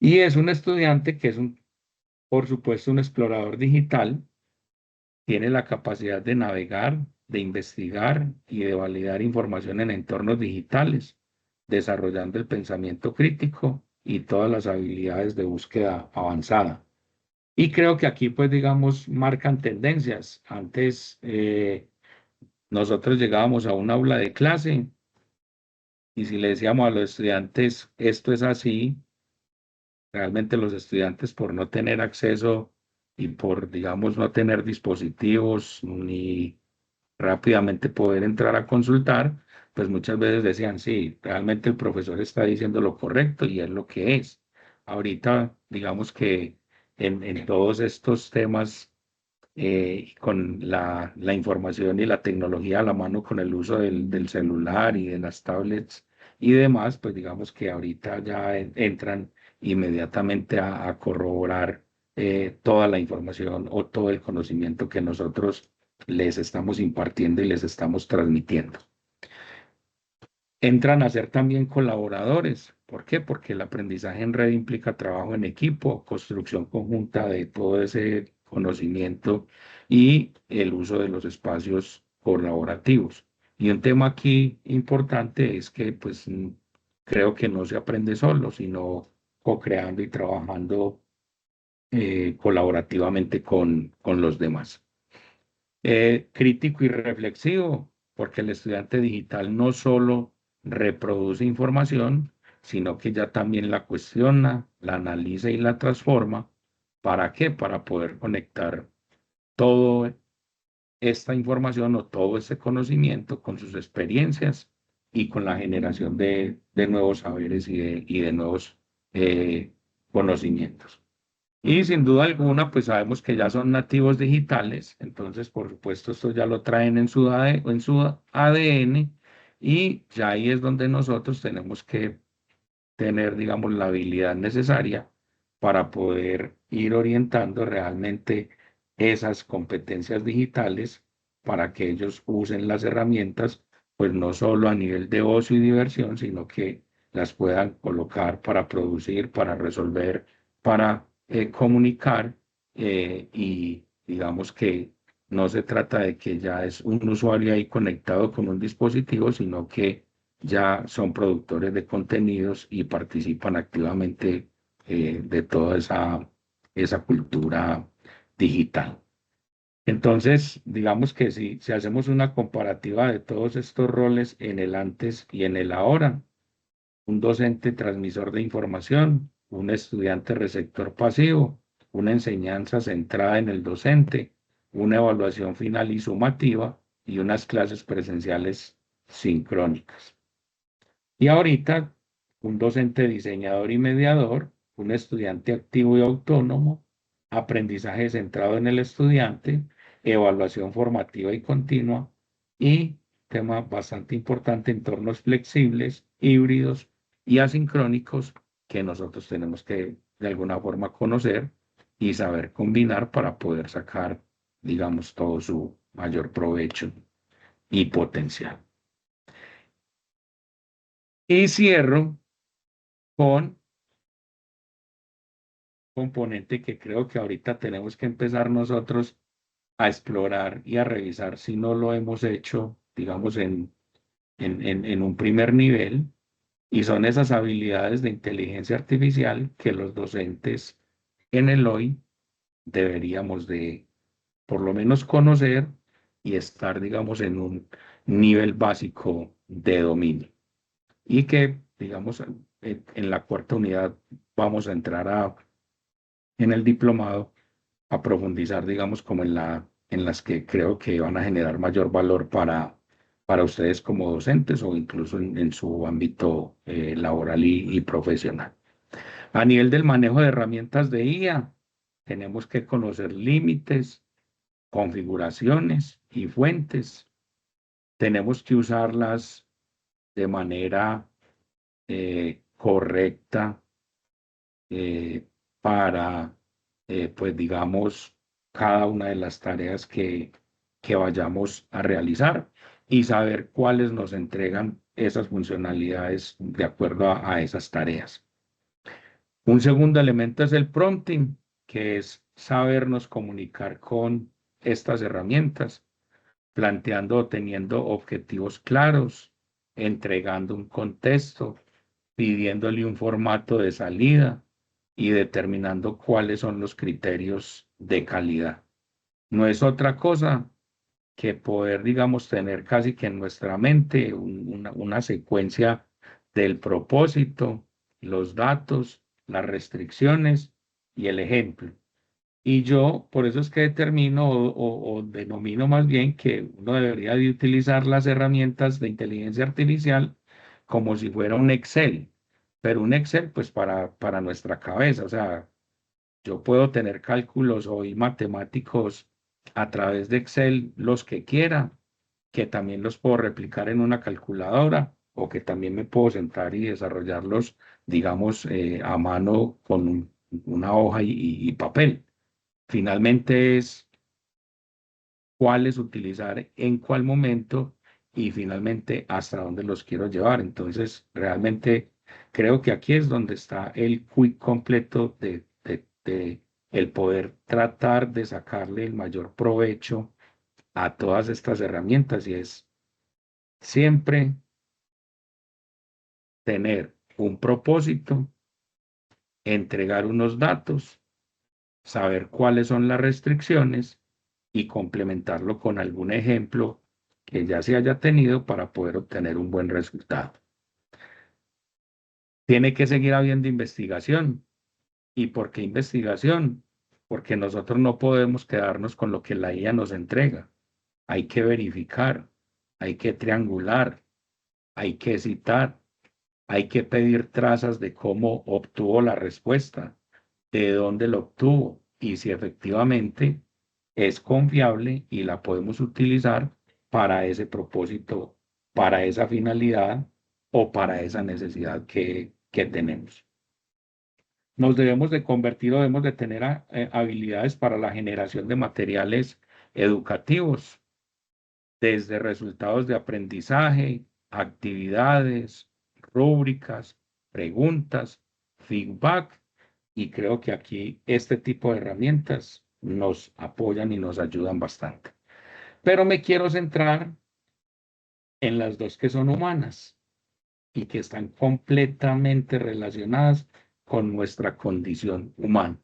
Y es un estudiante que es por supuesto, un explorador digital. Tiene la capacidad de navegar, de investigar y de validar información en entornos digitales, desarrollando el pensamiento crítico y todas las habilidades de búsqueda avanzada. Y creo que aquí, pues, digamos, marcan tendencias. Antes nosotros llegábamos a un aula de clase y si le decíamos a los estudiantes, esto es así, realmente los estudiantes por no tener acceso y por, digamos, no tener dispositivos ni rápidamente poder entrar a consultar, pues muchas veces decían, sí, realmente el profesor está diciendo lo correcto y es lo que es. Ahorita, digamos que en todos estos temas, con la información y la tecnología a la mano, con el uso del celular y de las tablets y demás, pues digamos que ahorita ya entran inmediatamente a corroborar toda la información o todo el conocimiento que nosotros les estamos impartiendo y les estamos transmitiendo. Entran a ser también colaboradores. ¿Por qué? Porque el aprendizaje en red implica trabajo en equipo, construcción conjunta de todo ese conocimiento y el uso de los espacios colaborativos. Y un tema aquí importante es que pues creo que no se aprende solo, sino co-creando y trabajando colaborativamente con los demás. Crítico y reflexivo, porque el estudiante digital no solo reproduce información, sino que ya también la cuestiona, la analiza y la transforma. ¿Para qué? Para poder conectar toda esta información o todo este conocimiento con sus experiencias y con la generación de nuevos saberes y de nuevos conocimientos. Y sin duda alguna, pues sabemos que ya son nativos digitales, entonces por supuesto esto ya lo traen en su ADN y ya ahí es donde nosotros tenemos que tener, digamos, la habilidad necesaria para poder ir orientando realmente esas competencias digitales para que ellos usen las herramientas, pues no solo a nivel de ocio y diversión, sino que las puedan colocar para producir, para resolver, para comunicar y digamos que no se trata de que ya es un usuario ahí conectado con un dispositivo, sino que ya son productores de contenidos y participan activamente de toda esa cultura digital. Entonces, digamos que si hacemos una comparativa de todos estos roles en el antes y en el ahora, un docente transmisor de información, un estudiante receptor pasivo, una enseñanza centrada en el docente, una evaluación final y sumativa y unas clases presenciales sincrónicas. Y ahorita, un docente diseñador y mediador, un estudiante activo y autónomo, aprendizaje centrado en el estudiante, evaluación formativa y continua y, tema bastante importante, entornos flexibles, híbridos y asincrónicos que nosotros tenemos que de alguna forma conocer y saber combinar para poder sacar, digamos, todo su mayor provecho y potencial. Y cierro con componente que creo que ahorita tenemos que empezar nosotros a explorar y a revisar si no lo hemos hecho, digamos, en un primer nivel, y son esas habilidades de inteligencia artificial que los docentes en el hoy deberíamos de por lo menos conocer y estar, digamos, en un nivel básico de dominio. Y que, digamos, en la cuarta unidad vamos a entrar en el diplomado a profundizar, digamos, como en las que creo que van a generar mayor valor para ustedes como docentes o incluso en su ámbito laboral y profesional. A nivel del manejo de herramientas de IA, tenemos que conocer límites, configuraciones y fuentes. Tenemos que usarlas de manera correcta para, pues digamos, cada una de las tareas que vayamos a realizar y saber cuáles nos entregan esas funcionalidades de acuerdo a esas tareas. Un segundo elemento es el prompting, que es sabernos comunicar con estas herramientas, planteando o teniendo objetivos claros, entregando un contexto, pidiéndole un formato de salida y determinando cuáles son los criterios de calidad. No es otra cosa que poder, digamos, tener casi que en nuestra mente una secuencia del propósito, los datos, las restricciones y el ejemplo. Y yo, por eso es que determino o denomino más bien que uno debería de utilizar las herramientas de inteligencia artificial como si fuera un Excel, pero un Excel pues para nuestra cabeza. O sea, yo puedo tener cálculos hoy matemáticos a través de Excel, los que quiera, que también los puedo replicar en una calculadora o que también me puedo sentar y desarrollarlos, digamos, a mano con una hoja y papel. Finalmente es cuáles utilizar en cuál momento y finalmente hasta dónde los quiero llevar. Entonces, realmente creo que aquí es donde está el quick completo de el poder tratar de sacarle el mayor provecho a todas estas herramientas y es siempre tener un propósito, entregar unos datos, saber cuáles son las restricciones y complementarlo con algún ejemplo que ya se haya tenido para poder obtener un buen resultado. Tiene que seguir habiendo investigación. ¿Y por qué investigación? Porque nosotros no podemos quedarnos con lo que la IA nos entrega. Hay que verificar, hay que triangular, hay que citar, hay que pedir trazas de cómo obtuvo la respuesta, de dónde lo obtuvo y si efectivamente es confiable y la podemos utilizar para ese propósito, para esa finalidad o para esa necesidad que tenemos. Nos debemos de convertir o debemos de tener habilidades para la generación de materiales educativos, desde resultados de aprendizaje, actividades, rúbricas, preguntas, feedback, y creo que aquí este tipo de herramientas nos apoyan y nos ayudan bastante. Pero me quiero centrar en las dos que son humanas y que están completamente relacionadas con nuestra condición humana.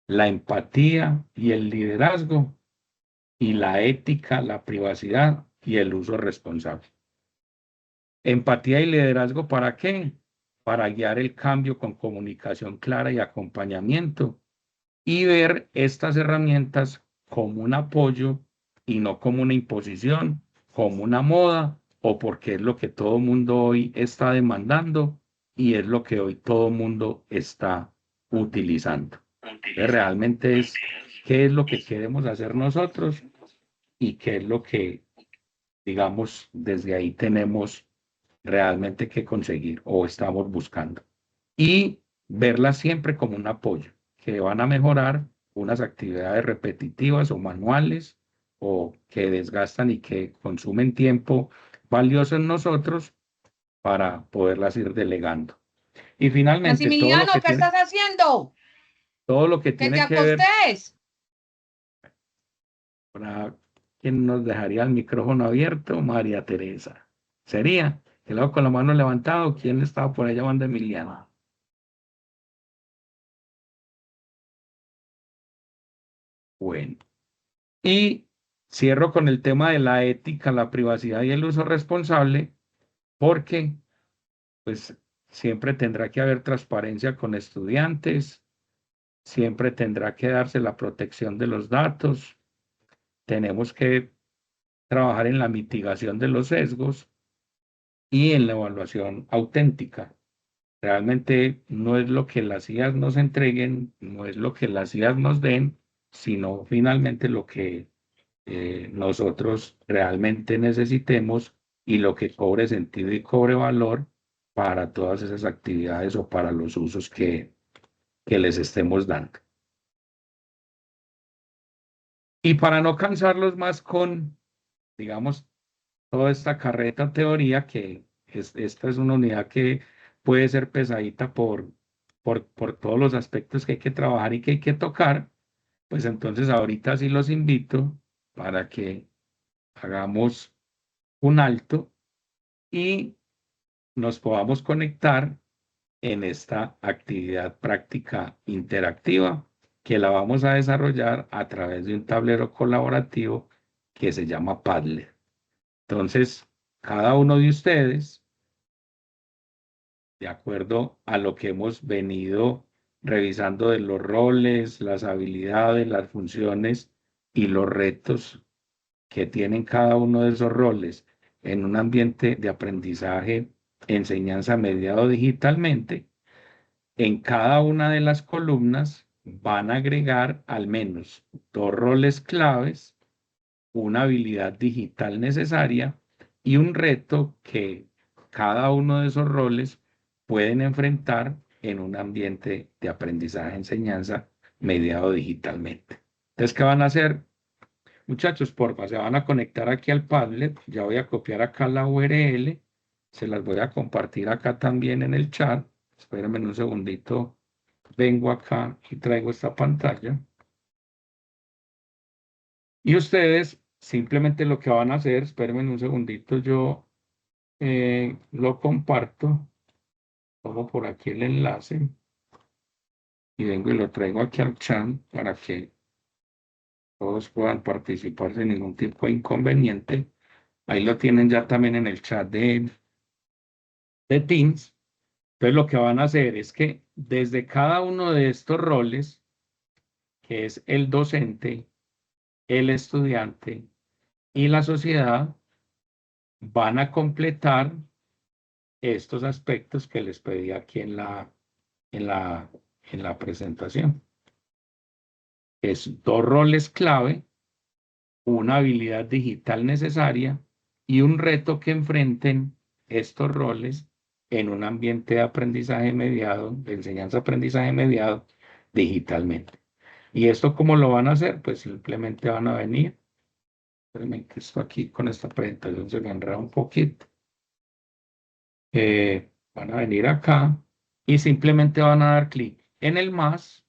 La empatía y el liderazgo y la ética, la privacidad y el uso responsable. Empatía y liderazgo, ¿para qué? para guiar el cambio con comunicación clara y acompañamiento, y ver estas herramientas como un apoyo y no como una imposición, como una moda o porque es lo que todo el mundo hoy está demandando y es lo que hoy todo el mundo está utilizando. Realmente es qué es lo que queremos hacer nosotros y qué es lo que, digamos, desde ahí tenemos realmente que conseguir o estamos buscando. Y verla siempre como un apoyo, que van a mejorar unas actividades repetitivas o manuales o que desgastan y que consumen tiempo valioso en nosotros para poderlas ir delegando. Y finalmente, Maximiliano, ¿qué estás haciendo? todo lo que Que te tiene que ver, acostés. para quien nos dejaría el micrófono abierto, María Teresa. Sería, que luego con la mano levantada, ¿quién estaba por allá llamando a Emiliana? Bueno. Y cierro con el tema de la ética, la privacidad y el uso responsable, porque pues siempre tendrá que haber transparencia con estudiantes, siempre tendrá que darse la protección de los datos, tenemos que trabajar en la mitigación de los sesgos y en la evaluación auténtica. Realmente no es lo que las IAs nos entreguen, no es lo que las IAs nos den, sino finalmente lo que nosotros realmente necesitemos y lo que cobre sentido y cobre valor para todas esas actividades o para los usos que les estemos dando. Y para no cansarlos más con, digamos, toda esta carreta teoría, que esta es una unidad que puede ser pesadita por todos los aspectos que hay que trabajar y que hay que tocar, pues entonces ahorita sí los invito para que hagamos un alto y nos podamos conectar en esta actividad práctica interactiva que la vamos a desarrollar a través de un tablero colaborativo que se llama Padlet. Entonces, cada uno de ustedes, de acuerdo a lo que hemos venido revisando de los roles, las habilidades, las funciones y los retos que tienen cada uno de esos roles en un ambiente de aprendizaje, enseñanza mediado digitalmente, en cada una de las columnas van a agregar al menos 2 roles claves, una habilidad digital necesaria y un reto que cada uno de esos roles pueden enfrentar en un ambiente de aprendizaje, enseñanza mediado digitalmente. Entonces, ¿qué van a hacer? Muchachos, porfa, se van a conectar aquí al Padlet. Ya voy a copiar acá la URL. Se las voy a compartir acá también en el chat. Espérenme un segundito. Vengo acá y traigo esta pantalla. Y ustedes simplemente lo que van a hacer, espérenme un segundito, yo lo comparto. Pongo por aquí el enlace y vengo y lo traigo aquí al chat para que todos puedan participar sin ningún tipo de inconveniente. Ahí lo tienen ya también en el chat de Teams. Entonces lo que van a hacer es que desde cada uno de estos roles, que es el docente, el estudiante y la sociedad, van a completar estos aspectos que les pedí aquí en la, en la presentación. Es 2 roles clave, una habilidad digital necesaria y un reto que enfrenten estos roles en un ambiente de aprendizaje mediado, de enseñanza-aprendizaje mediado digitalmente. ¿Y esto cómo lo van a hacer? Pues simplemente van a venir. Espérenme que esto aquí con esta presentación se me enreda un poquito. Van a venir acá y simplemente van a dar clic en el más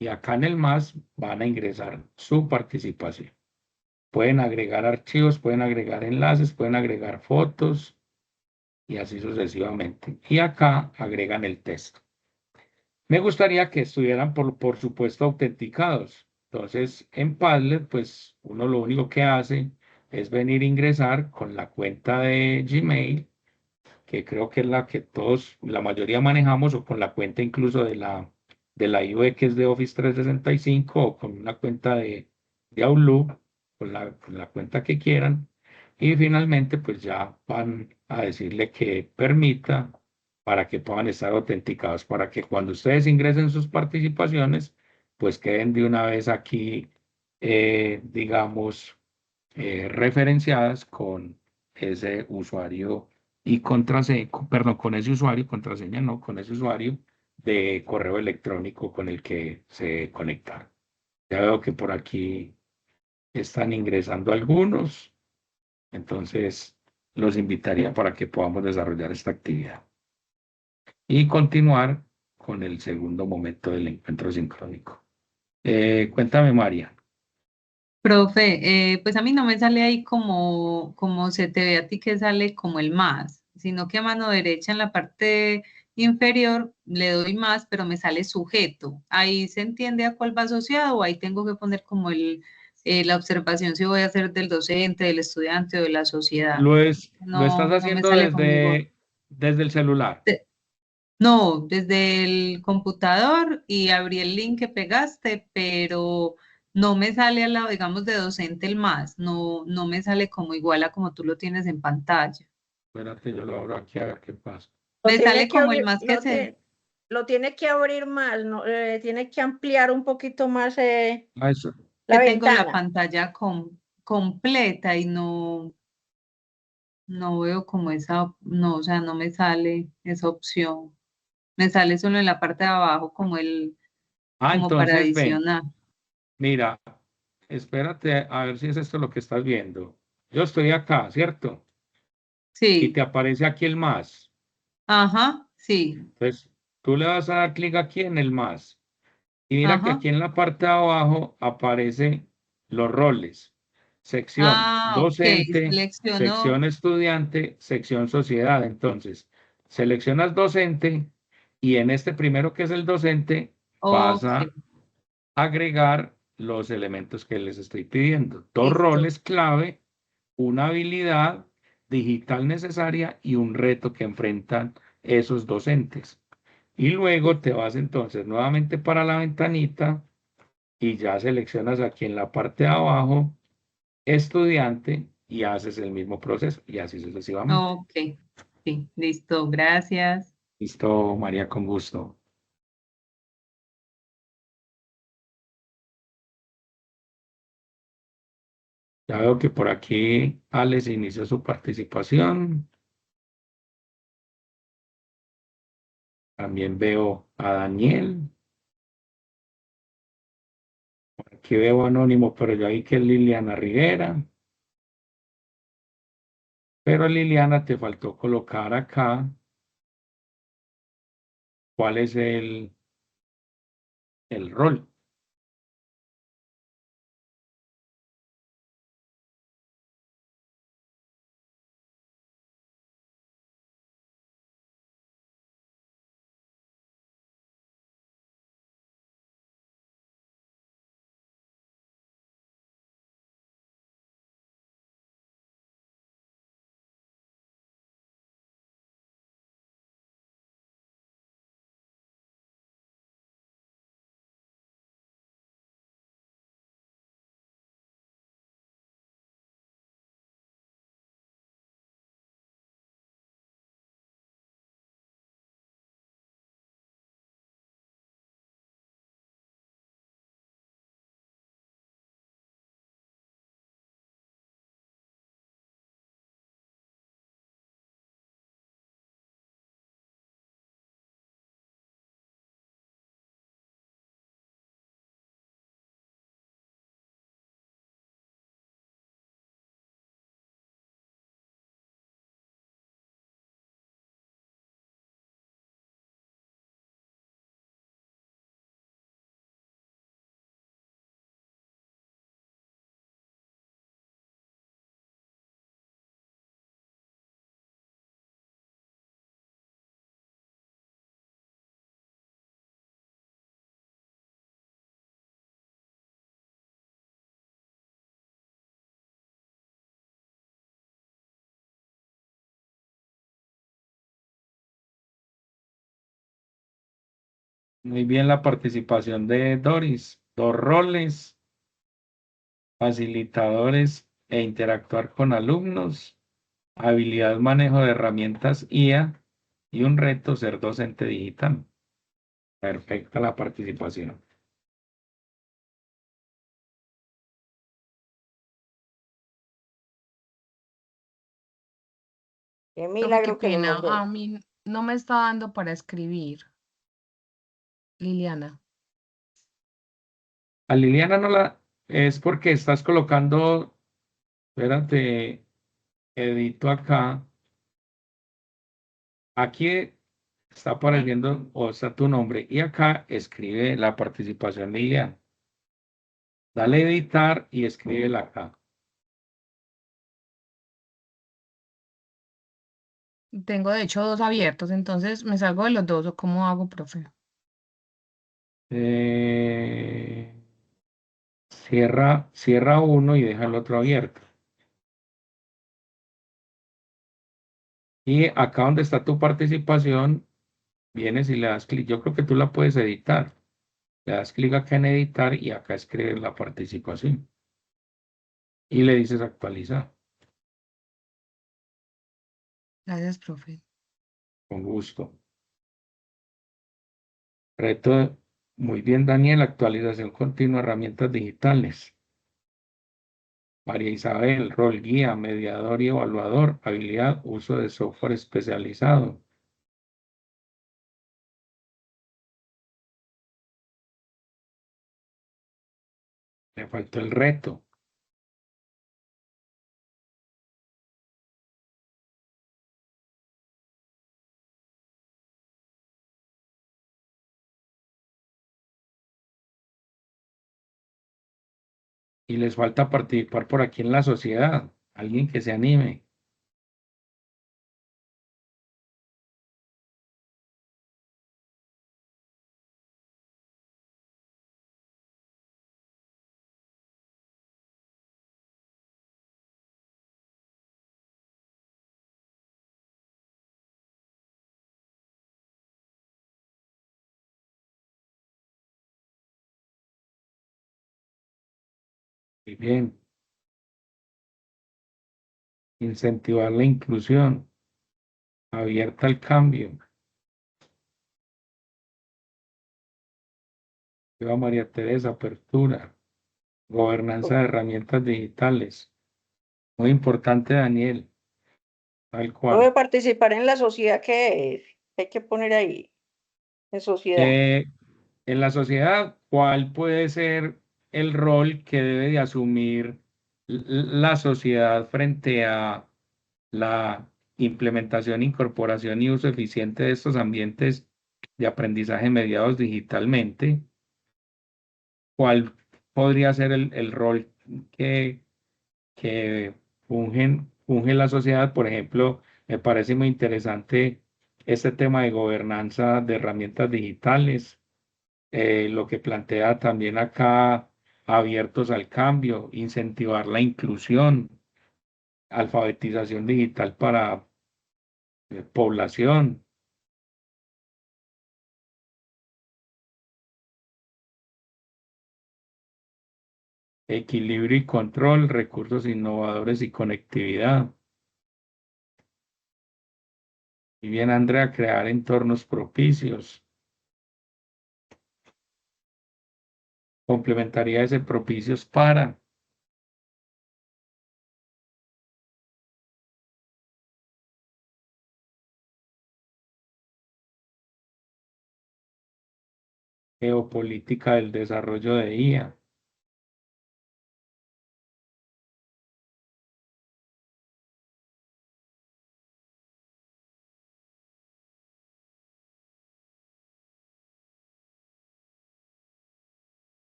y acá en el más van a ingresar su participación. Pueden agregar archivos, pueden agregar enlaces, pueden agregar fotos y así sucesivamente. Y acá agregan el texto. Me gustaría que estuvieran, por supuesto, autenticados. Entonces, en Padlet, pues uno lo único que hace es venir a ingresar con la cuenta de Gmail que creo que es la que todos, la mayoría manejamos, o con la cuenta incluso de la IUE, que es de Office 365, o con una cuenta de Outlook, con la cuenta que quieran. Y finalmente, pues ya van a decirle que permita para que puedan estar autenticados, para que cuando ustedes ingresen sus participaciones, pues queden de una vez aquí, digamos, referenciadas con ese usuario y contraseña, perdón, con ese usuario y contraseña, no, con ese usuario de correo electrónico con el que se conectaron. Ya veo que por aquí están ingresando algunos, entonces los invitaría para que podamos desarrollar esta actividad y continuar con el segundo momento del encuentro sincrónico. Cuéntame, María. Profe, pues a mí no me sale ahí como se te ve a ti que sale como el más, sino que a mano derecha en la parte inferior le doy más, pero me sale sujeto. Ahí se entiende a cuál va asociado o ahí tengo que poner como la observación si voy a hacer del docente, del estudiante o de la sociedad. Lo estás No me haciendo sale conmigo. desde el celular. No, desde el computador y abrí el link que pegaste, pero no me sale al lado, digamos, de docente el más, no me sale como igual a como tú lo tienes en pantalla. Espérate, yo lo abro aquí a ver qué pasa. Lo Me tiene sale que como el abrir, más que se, lo tiene que abrir más, no, tiene que ampliar un poquito más Ah, eso. que la tengo la ventana. pantalla completa y no veo como esa, no, o sea, no me sale esa opción. Me sale solo en la parte de abajo como para Entonces ven, adicionar. mira, espérate a ver si es esto lo que estás viendo. Yo estoy acá, ¿cierto? Y te Sí, aparece aquí el más. ajá, sí, Entonces, tú le vas a dar clic aquí en el más. Y mira que ajá. aquí en la parte de abajo aparecen los roles. Sección Ah, ok, docente, selecciono, sección estudiante, sección sociedad. Entonces, seleccionas docente y en este primero que es el docente vas ok, a agregar los elementos que les estoy pidiendo. Dos listo. roles clave, una habilidad digital necesaria y un reto que enfrentan esos docentes. Y luego te vas entonces nuevamente para la ventanita y ya seleccionas aquí en la parte de abajo estudiante y haces el mismo proceso y así sucesivamente. Ok, sí, listo, gracias. Listo, María, con gusto. Ya veo que por aquí Alex inició su participación. También veo a Daniel. Aquí veo anónimo, pero yo ahí que es Liliana Rivera. Pero Liliana, te faltó colocar acá cuál es el rol. Muy bien la participación de Doris. 2 roles, facilitadores e interactuar con alumnos, habilidad manejo de herramientas IA y un reto ser docente digital. Perfecta la participación. Qué Profe, qué milagro que lo pena, logró. a mí no me está dando para escribir, Liliana. A Liliana no la... Es porque estás colocando... Espérate, edito acá. Aquí está apareciendo o está tu nombre y acá escribe la participación de Liliana. Dale editar y escríbela acá. Tengo de hecho 2 abiertos, entonces me salgo de los 2 o cómo hago, profe. Cierra uno y deja el otro abierto. Y acá donde está tu participación, vienes y le das clic. Yo creo que tú la puedes editar. Le das clic acá en editar y acá escribes la participación. Y le dices actualizar. Gracias, profe. Con gusto. Reto, muy bien, Daniel, actualización continua, herramientas digitales. María Isabel, rol guía, mediador y evaluador, habilidad, uso de software especializado. Le faltó el reto. Y les falta participar por aquí en la sociedad. Alguien que se anime. Muy bien. Incentivar la inclusión. Abierta al cambio. Viva María Teresa, apertura. Gobernanza de herramientas digitales. Muy importante, Daniel. Tal Puede cual. participar en la sociedad que es. Hay que poner ahí, en sociedad. En la sociedad, ¿cuál puede ser el rol que debe de asumir la sociedad frente a la implementación, incorporación y uso eficiente de estos ambientes de aprendizaje mediados digitalmente? ¿Cuál podría ser el rol que funge la sociedad? Por ejemplo, me parece muy interesante este tema de gobernanza de herramientas digitales, lo que plantea también acá, abiertos al cambio, incentivar la inclusión, alfabetización digital para población, equilibrio y control, recursos innovadores y conectividad. Y bien, Andrea, crear entornos propicios. Complementaría ese propicios para geopolítica del desarrollo de IA.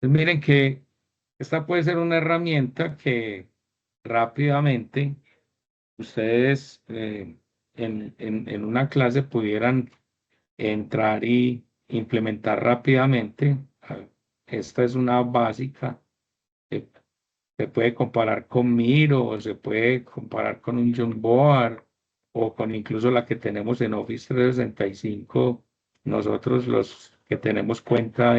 Entonces, miren que esta puede ser una herramienta que rápidamente ustedes en una clase pudieran entrar y implementar rápidamente. Esta es una básica. Se, se puede comparar con Miro o se puede comparar con un Jamboard o con incluso la que tenemos en Office 365, nosotros los que tenemos cuenta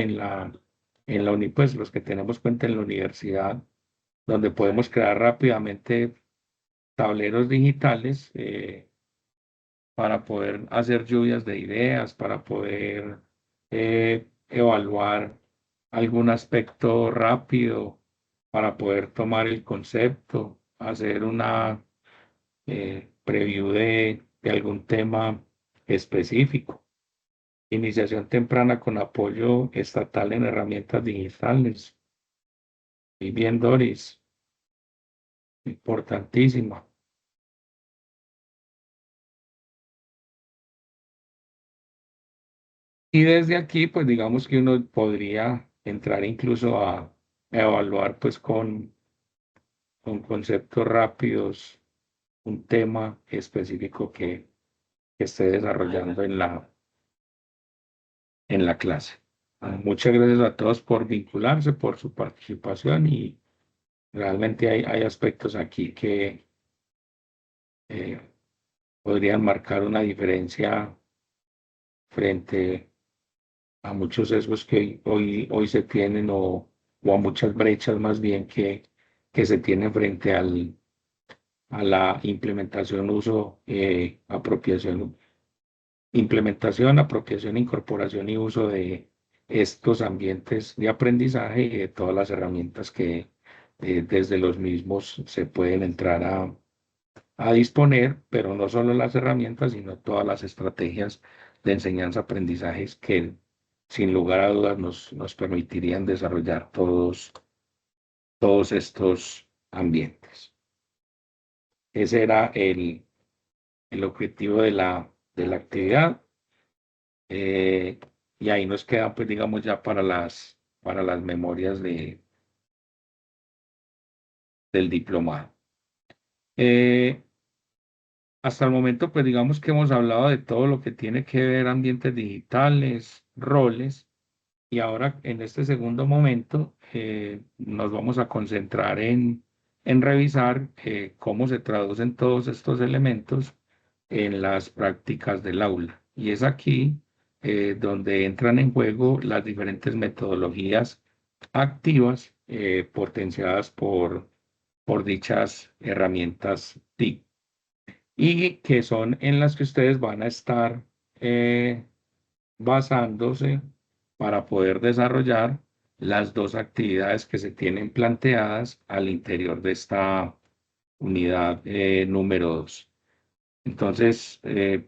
pues los que tenemos cuenta en la universidad, donde podemos crear rápidamente tableros digitales para poder hacer lluvias de ideas, para poder evaluar algún aspecto rápido, para poder tomar el concepto, hacer una preview de algún tema específico. Iniciación temprana con apoyo estatal en herramientas digitales. Y bien, Doris, importantísimo. Y desde aquí, pues digamos que uno podría entrar incluso a evaluar pues con conceptos rápidos un tema específico que esté desarrollando en la clase. Muchas gracias a todos por vincularse, por su participación y realmente hay aspectos aquí que eh, podrían marcar una diferencia frente a muchos sesgos que hoy se tienen o a muchas brechas más bien que se tienen frente a la implementación, apropiación, incorporación y uso de estos ambientes de aprendizaje y de todas las herramientas que desde los mismos se pueden entrar a disponer, pero no solo las herramientas, sino todas las estrategias de enseñanza-aprendizajes que sin lugar a dudas nos permitirían desarrollar todos estos ambientes. Ese era el objetivo de la actividad. Y ahí nos queda, pues, digamos, ya para las memorias del diplomado. Hasta el momento, pues, digamos que hemos hablado de todo lo que tiene que ver ambientes digitales, roles, y ahora en este segundo momento nos vamos a concentrar en revisar cómo se traducen todos estos elementos en las prácticas del aula. Y es aquí donde entran en juego las diferentes metodologías activas potenciadas por dichas herramientas TIC y que son en las que ustedes van a estar basándose para poder desarrollar las dos actividades que se tienen planteadas al interior de esta unidad número 2. Entonces,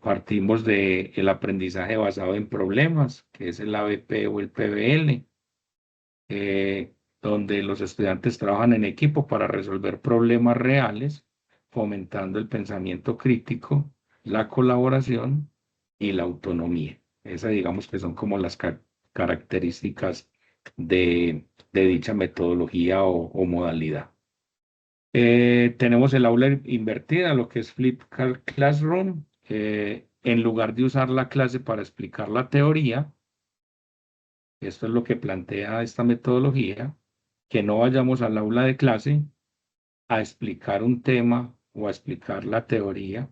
partimos del aprendizaje basado en problemas, que es el ABP o el PBL, donde los estudiantes trabajan en equipo para resolver problemas reales, fomentando el pensamiento crítico, la colaboración y la autonomía. Esas, digamos que son como las características de dicha metodología o modalidad. Tenemos el aula invertida, lo que es Flip Classroom. En lugar de usar la clase para explicar la teoría, esto es lo que plantea esta metodología, que no vayamos al aula de clase a explicar un tema o a explicar la teoría,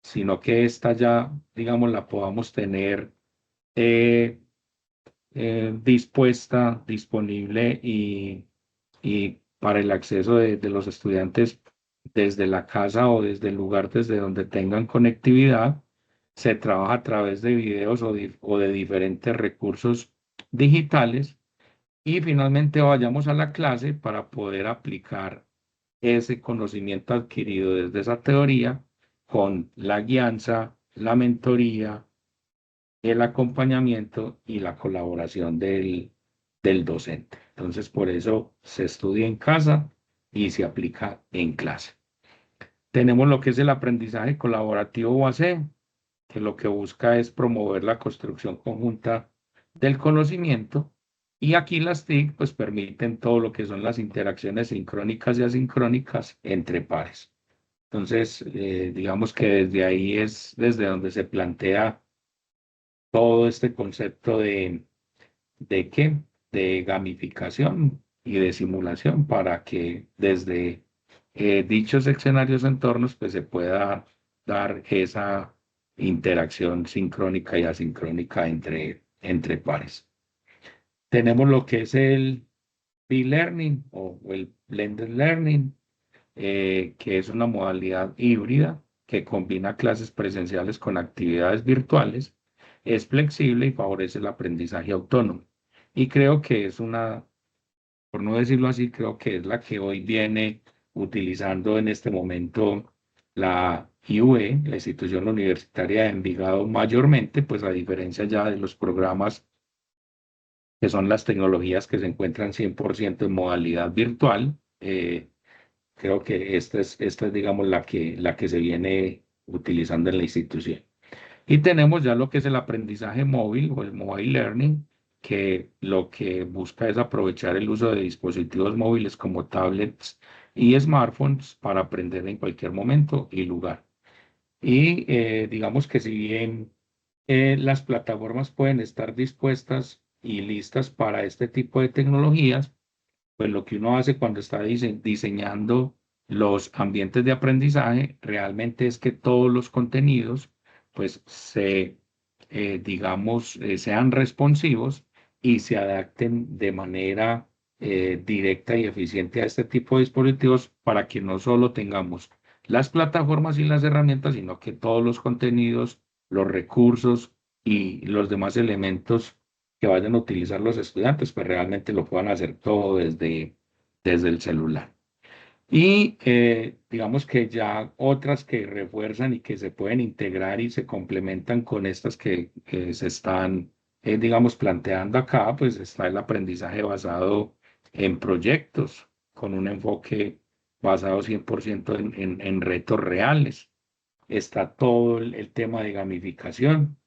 sino que esta ya, digamos, la podamos tener dispuesta, disponible y para el acceso de los estudiantes desde la casa o desde el lugar desde donde tengan conectividad. Se trabaja a través de videos o de diferentes recursos digitales y finalmente vayamos a la clase para poder aplicar ese conocimiento adquirido desde esa teoría con la guianza, la mentoría, el acompañamiento y la colaboración del docente. Entonces, por eso se estudia en casa y se aplica en clase. Tenemos lo que es el aprendizaje colaborativo o AC, que lo que busca es promover la construcción conjunta del conocimiento. Y aquí las TIC pues permiten todo lo que son las interacciones sincrónicas y asincrónicas entre pares. Entonces, digamos que desde ahí es desde donde se plantea todo este concepto ¿de qué? De gamificación y de simulación para que desde dichos escenarios entornos pues se pueda dar esa interacción sincrónica y asincrónica entre pares. Tenemos lo que es el B-Learning o el Blended Learning, que es una modalidad híbrida que combina clases presenciales con actividades virtuales, es flexible y favorece el aprendizaje autónomo. Y creo que es una, por no decirlo así, creo que es la que hoy viene utilizando en este momento la IUE, la Institución Universitaria de Envigado, mayormente, pues a diferencia ya de los programas que son las tecnologías que se encuentran 100% en modalidad virtual. Creo que esta es, digamos, la que se viene utilizando en la institución. Y tenemos ya lo que es el aprendizaje móvil o el mobile learning, que lo que busca es aprovechar el uso de dispositivos móviles como tablets y smartphones para aprender en cualquier momento y lugar. Y digamos que si bien las plataformas pueden estar dispuestas y listas para este tipo de tecnologías, pues lo que uno hace cuando está diseñando los ambientes de aprendizaje realmente es que todos los contenidos pues digamos, sean responsivos y se adapten de manera directa y eficiente a este tipo de dispositivos para que no solo tengamos las plataformas y las herramientas, sino que todos los contenidos, los recursos y los demás elementos que vayan a utilizar los estudiantes, pues realmente lo puedan hacer todo desde el celular. Y digamos que ya otras que refuerzan y que se pueden integrar y se complementan con estas que se están, digamos, planteando acá, pues está el aprendizaje basado en proyectos, con un enfoque basado 100% en retos reales. Está todo el tema de gamificación,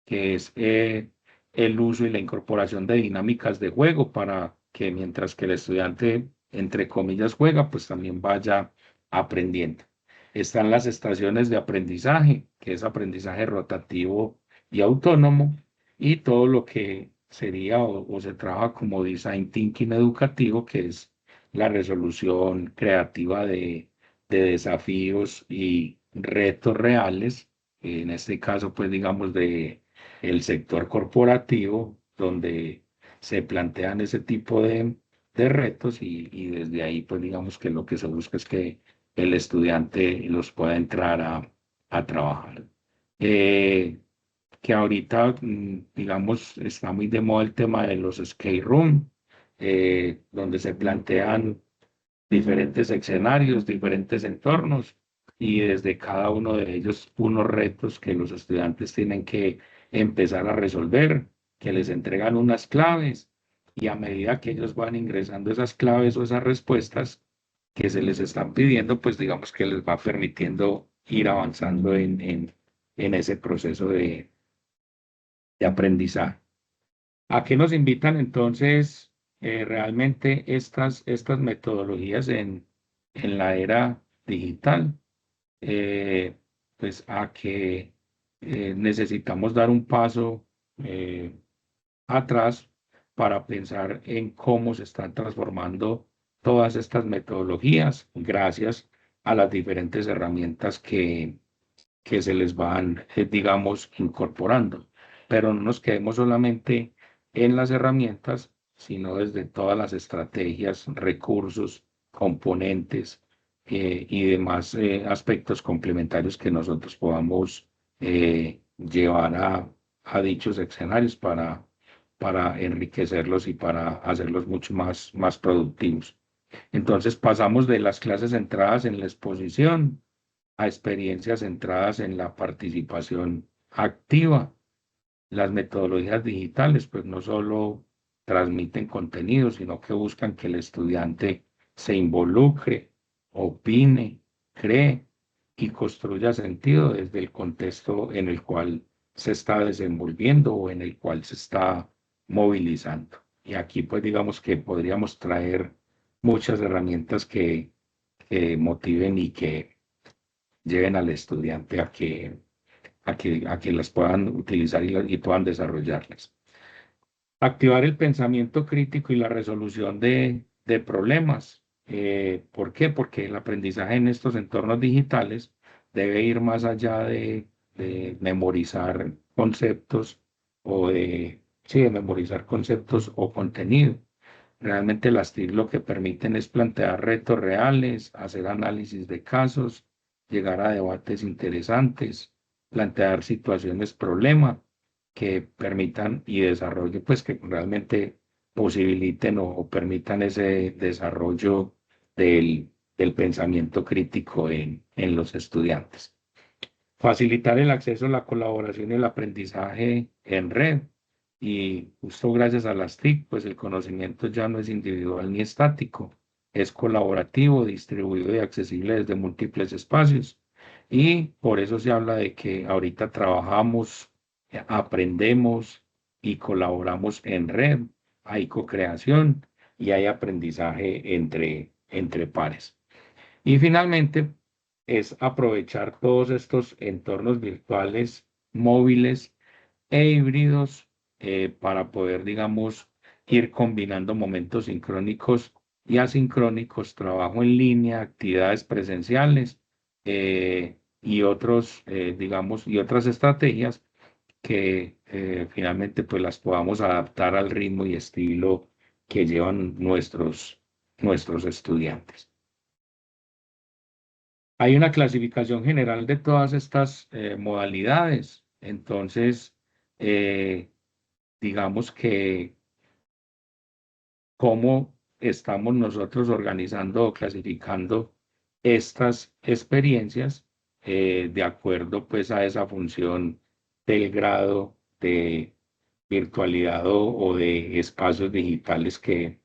que es el uso y la incorporación de dinámicas de juego para que mientras que el estudiante, entre comillas, juega, pues también vaya aprendiendo. Están las estaciones de aprendizaje, que es aprendizaje rotativo y autónomo, y todo lo que sería o se trabaja como design thinking educativo, que es la resolución creativa de desafíos y retos reales, en este caso, pues digamos, de el sector corporativo, donde se plantean ese tipo de retos y desde ahí, pues digamos que lo que se busca es que el estudiante los pueda entrar a trabajar. Que ahorita, digamos, está muy de moda el tema de los skate room, donde se plantean diferentes escenarios, diferentes entornos y desde cada uno de ellos unos retos que los estudiantes tienen que empezar a resolver, que les entregan unas claves y a medida que ellos van ingresando esas claves o esas respuestas que se les están pidiendo, pues digamos que les va permitiendo ir avanzando en ese proceso de aprendizaje. ¿A qué nos invitan entonces realmente estas metodologías en la era digital? Pues a que necesitamos dar un paso atrás para pensar en cómo se están transformando todas estas metodologías gracias a las diferentes herramientas que se les van, digamos, incorporando. Pero no nos quedemos solamente en las herramientas, sino desde todas las estrategias, recursos, componentes y demás aspectos complementarios que nosotros podamos llevar a dichos escenarios para enriquecerlos y para hacerlos mucho más productivos. Entonces pasamos de las clases centradas en la exposición a experiencias centradas en la participación activa. Las metodologías digitales, pues no solo transmiten contenido, sino que buscan que el estudiante se involucre, opine, cree y construya sentido desde el contexto en el cual se está desenvolviendo o en el cual se está movilizando. Y aquí, pues digamos que podríamos traer muchas herramientas que motiven y que lleven al estudiante a que las puedan utilizar y puedan desarrollarlas. Activar el pensamiento crítico y la resolución de problemas. ¿Por qué? Porque el aprendizaje en estos entornos digitales debe ir más allá de memorizar conceptos sí, de memorizar conceptos o contenido. Realmente las TIC lo que permiten es plantear retos reales, hacer análisis de casos, llegar a debates interesantes, plantear situaciones problema que permitan y desarrollo, pues que realmente posibiliten o permitan ese desarrollo del pensamiento crítico en los estudiantes. Facilitar el acceso, la colaboración y el aprendizaje en red. Y justo gracias a las TIC, pues el conocimiento ya no es individual ni estático, es colaborativo, distribuido y accesible desde múltiples espacios. Y por eso se habla de que ahorita trabajamos, aprendemos y colaboramos en red, hay co-creación y hay aprendizaje entre pares. Y finalmente es aprovechar todos estos entornos virtuales, móviles e híbridos para poder, digamos, ir combinando momentos sincrónicos y asincrónicos, trabajo en línea, actividades presenciales y digamos, y otras estrategias que finalmente pues las podamos adaptar al ritmo y estilo que llevan nuestros estudiantes. Hay una clasificación general de todas estas modalidades. Entonces, digamos que cómo estamos nosotros organizando o clasificando estas experiencias de acuerdo pues a esa función del grado de virtualidad o de espacios digitales que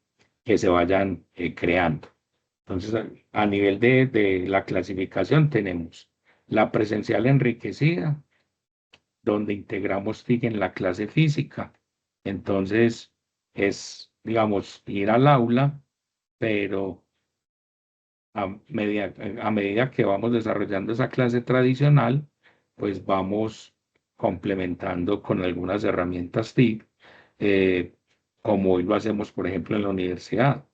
se vayan creando. Entonces, a nivel de la clasificación tenemos la presencial enriquecida, donde integramos TIC en la clase física. Entonces, es, digamos, ir al aula, pero a medida que vamos desarrollando esa clase tradicional, pues vamos complementando con algunas herramientas TIC, como hoy lo hacemos, por ejemplo, en la universidad.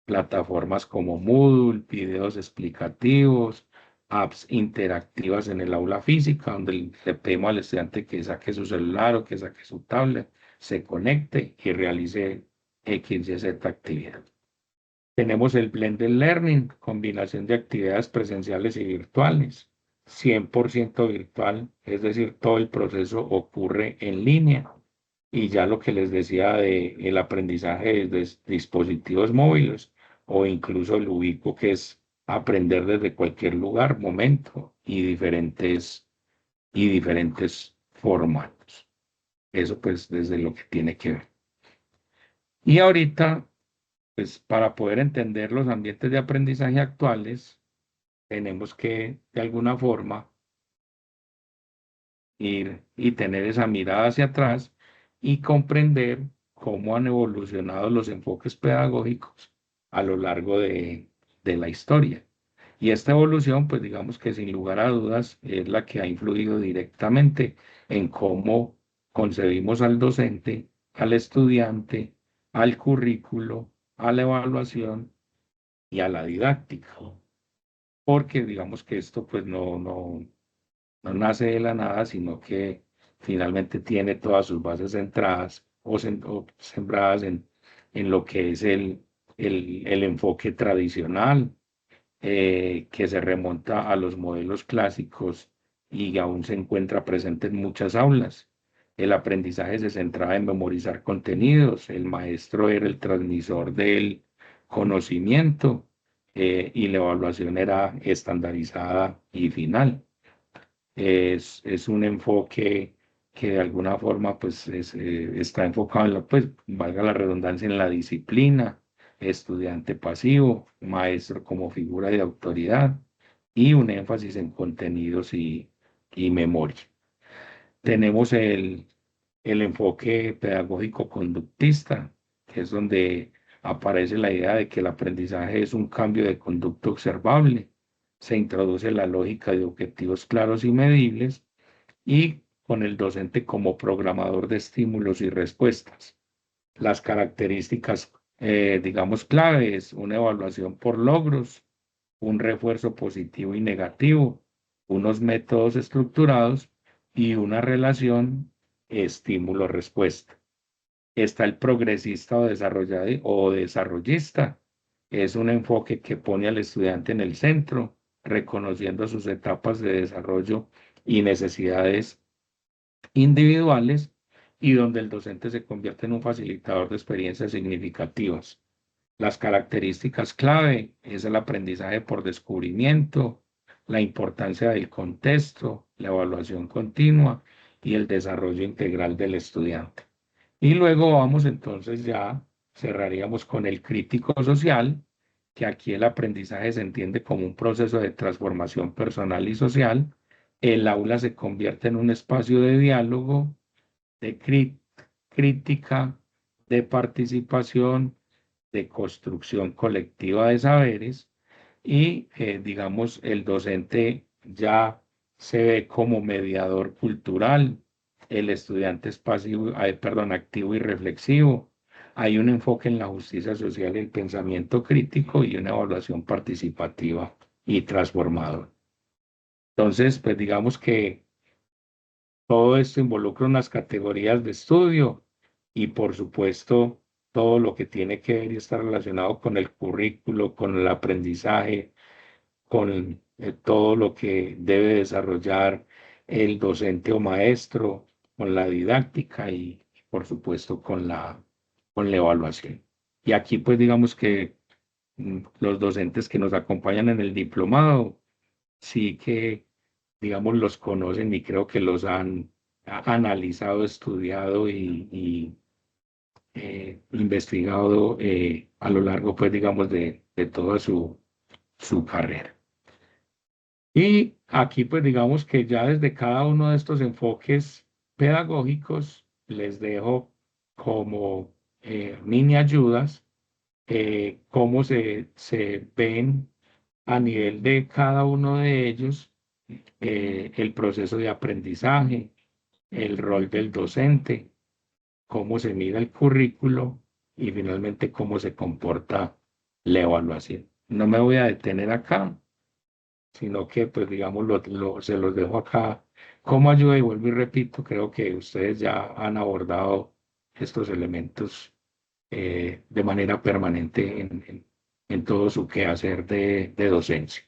Plataformas como Moodle, videos explicativos, apps interactivas en el aula física, donde le pedimos al estudiante que saque su celular o que saque su tablet, se conecte y realice X, Y, Z actividad. Tenemos el Blended Learning, combinación de actividades presenciales y virtuales, 100% virtual, es decir, todo el proceso ocurre en línea. Y ya lo que les decía de el aprendizaje desde dispositivos móviles o incluso el ubicuo, que es aprender desde cualquier lugar, momento y diferentes formatos. Eso pues desde lo que tiene que ver. Y ahorita, pues para poder entender los ambientes de aprendizaje actuales, tenemos que de alguna forma ir y tener esa mirada hacia atrás y comprender cómo han evolucionado los enfoques pedagógicos a lo largo de la historia. Y esta evolución, pues digamos que sin lugar a dudas, es la que ha influido directamente en cómo concebimos al docente, al estudiante, al currículo, a la evaluación y a la didáctica. Porque digamos que esto pues no nace de la nada, sino que finalmente tiene todas sus bases centradas o sembradas en lo que es el enfoque tradicional, que se remonta a los modelos clásicos y aún se encuentra presente en muchas aulas. El aprendizaje se centraba en memorizar contenidos, el maestro era el transmisor del conocimiento y la evaluación era estandarizada y final. Es un enfoque que de alguna forma pues está enfocado en pues valga la redundancia, en la disciplina, estudiante pasivo, maestro como figura de autoridad y un énfasis en contenidos y memoria. Tenemos el enfoque pedagógico conductista, que es donde aparece la idea de que el aprendizaje es un cambio de conducta observable. Se introduce la lógica de objetivos claros y medibles y con el docente como programador de estímulos y respuestas. Las características, digamos, claves, una evaluación por logros, un refuerzo positivo y negativo, unos métodos estructurados y una relación estímulo-respuesta. Está el progresista o desarrollista. Es un enfoque que pone al estudiante en el centro, reconociendo sus etapas de desarrollo y necesidades individuales, y donde el docente se convierte en un facilitador de experiencias significativas. Las características clave es el aprendizaje por descubrimiento, la importancia del contexto, la evaluación continua y el desarrollo integral del estudiante. Y luego vamos entonces ya, cerraríamos con el crítico social, que aquí el aprendizaje se entiende como un proceso de transformación personal y social. El aula se convierte en un espacio de diálogo, de crítica, de participación, de construcción colectiva de saberes, y digamos, el docente ya se ve como mediador cultural, el estudiante es activo y reflexivo. Hay un enfoque en la justicia social, el pensamiento crítico y una evaluación participativa y transformadora. Entonces, pues digamos que todo esto involucra unas categorías de estudio y, por supuesto, todo lo que tiene que ver y está relacionado con el currículo, con el aprendizaje, con todo lo que debe desarrollar el docente o maestro, con la didáctica y, por supuesto, con la evaluación. Y aquí, pues, digamos que los docentes que nos acompañan en el diplomado, sí que, digamos, los conocen y creo que los han analizado, estudiado y investigado a lo largo, pues, digamos, de toda su carrera. Y aquí, pues, digamos que ya desde cada uno de estos enfoques pedagógicos les dejo como mini ayudas cómo se ven a nivel de cada uno de ellos el proceso de aprendizaje, el rol del docente, cómo se mira el currículo y finalmente cómo se comporta la evaluación. No me voy a detener acá, sino que, pues, digamos, se los dejo acá como ayuda, y vuelvo y repito, creo que ustedes ya han abordado estos elementos de manera permanente en todo su quehacer de docencia.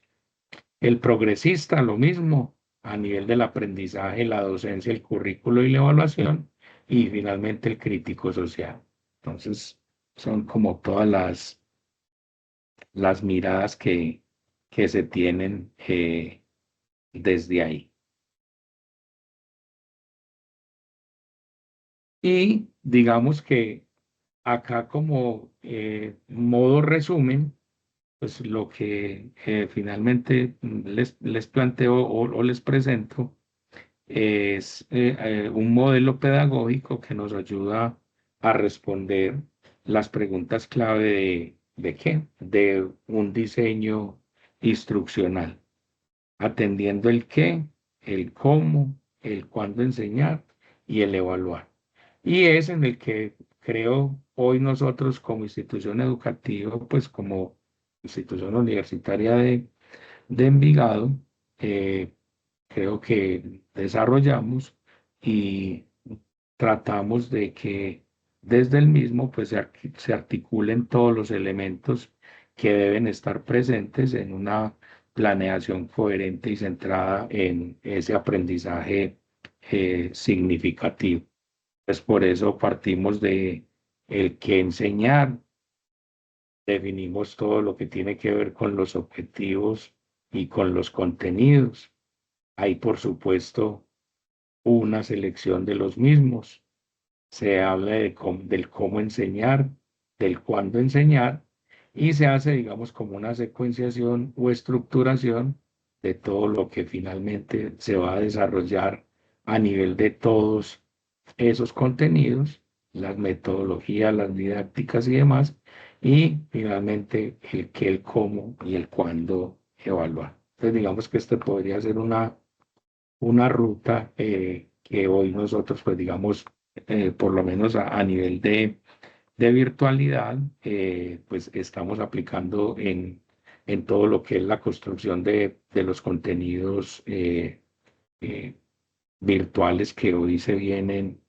El progresista, lo mismo, a nivel del aprendizaje, la docencia, el currículo y la evaluación, y finalmente el crítico social. Entonces, son como todas las miradas que se tienen desde ahí. Y digamos que acá, como modo resumen, pues lo que finalmente les planteo o les presento es un modelo pedagógico que nos ayuda a responder las preguntas clave ¿de qué? De un diseño instruccional, atendiendo el qué, el cómo, el cuándo enseñar y el evaluar. Y es en el que creo hoy nosotros como institución educativa, pues como institución universitaria de Envigado, eh, creo que desarrollamos y tratamos de que desde el mismo pues se articulen todos los elementos que deben estar presentes en una planeación coherente y centrada en ese aprendizaje significativo. Pues por eso partimos de el que enseñar, definimos todo lo que tiene que ver con los objetivos y con los contenidos. Hay, por supuesto, una selección de los mismos. Se habla del cómo enseñar, del cuándo enseñar, y se hace, digamos, como una secuenciación o estructuración de todo lo que finalmente se va a desarrollar a nivel de todos esos contenidos, las metodologías, las didácticas y demás, y finalmente el qué, el cómo y el cuándo evaluar. Entonces, digamos que este podría ser una ruta que hoy nosotros, pues, digamos, por lo menos a nivel de virtualidad, pues estamos aplicando en todo lo que es la construcción de los contenidos virtuales que hoy se vienen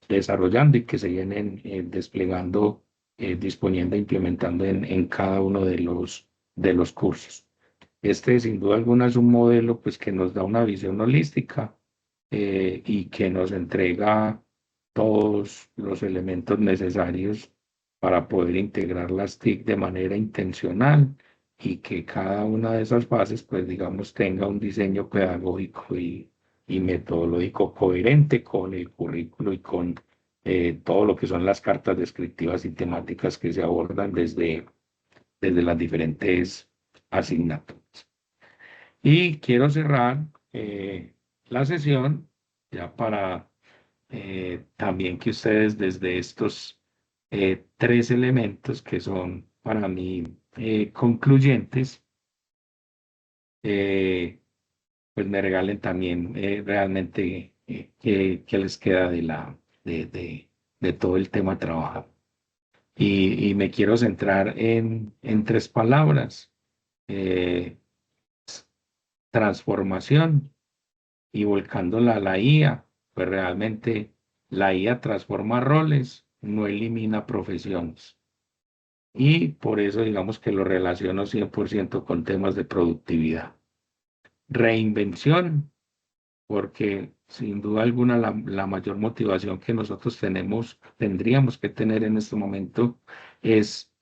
desarrollando y que se vienen desplegando, disponiendo e implementando en cada uno de los cursos. Este, sin duda alguna, es un modelo pues, que nos da una visión holística y que nos entrega todos los elementos necesarios para poder integrar las TIC de manera intencional y que cada una de esas fases, pues digamos, tenga un diseño pedagógico y metodológico coherente con el currículo y con todo lo que son las cartas descriptivas y temáticas que se abordan desde las diferentes asignaturas. Y quiero cerrar la sesión ya para también que ustedes desde estos tres elementos que son para mí concluyentes, pues me regalen también realmente qué les queda de todo el tema trabajado. Y me quiero centrar en tres palabras: transformación y volcándola a la IA. Pues realmente la IA transforma roles, no elimina profesiones. Y por eso digamos que lo relaciono 100% con temas de productividad. Reinvención, porque sin duda alguna la mayor motivación que nosotros tendríamos que tener en este momento es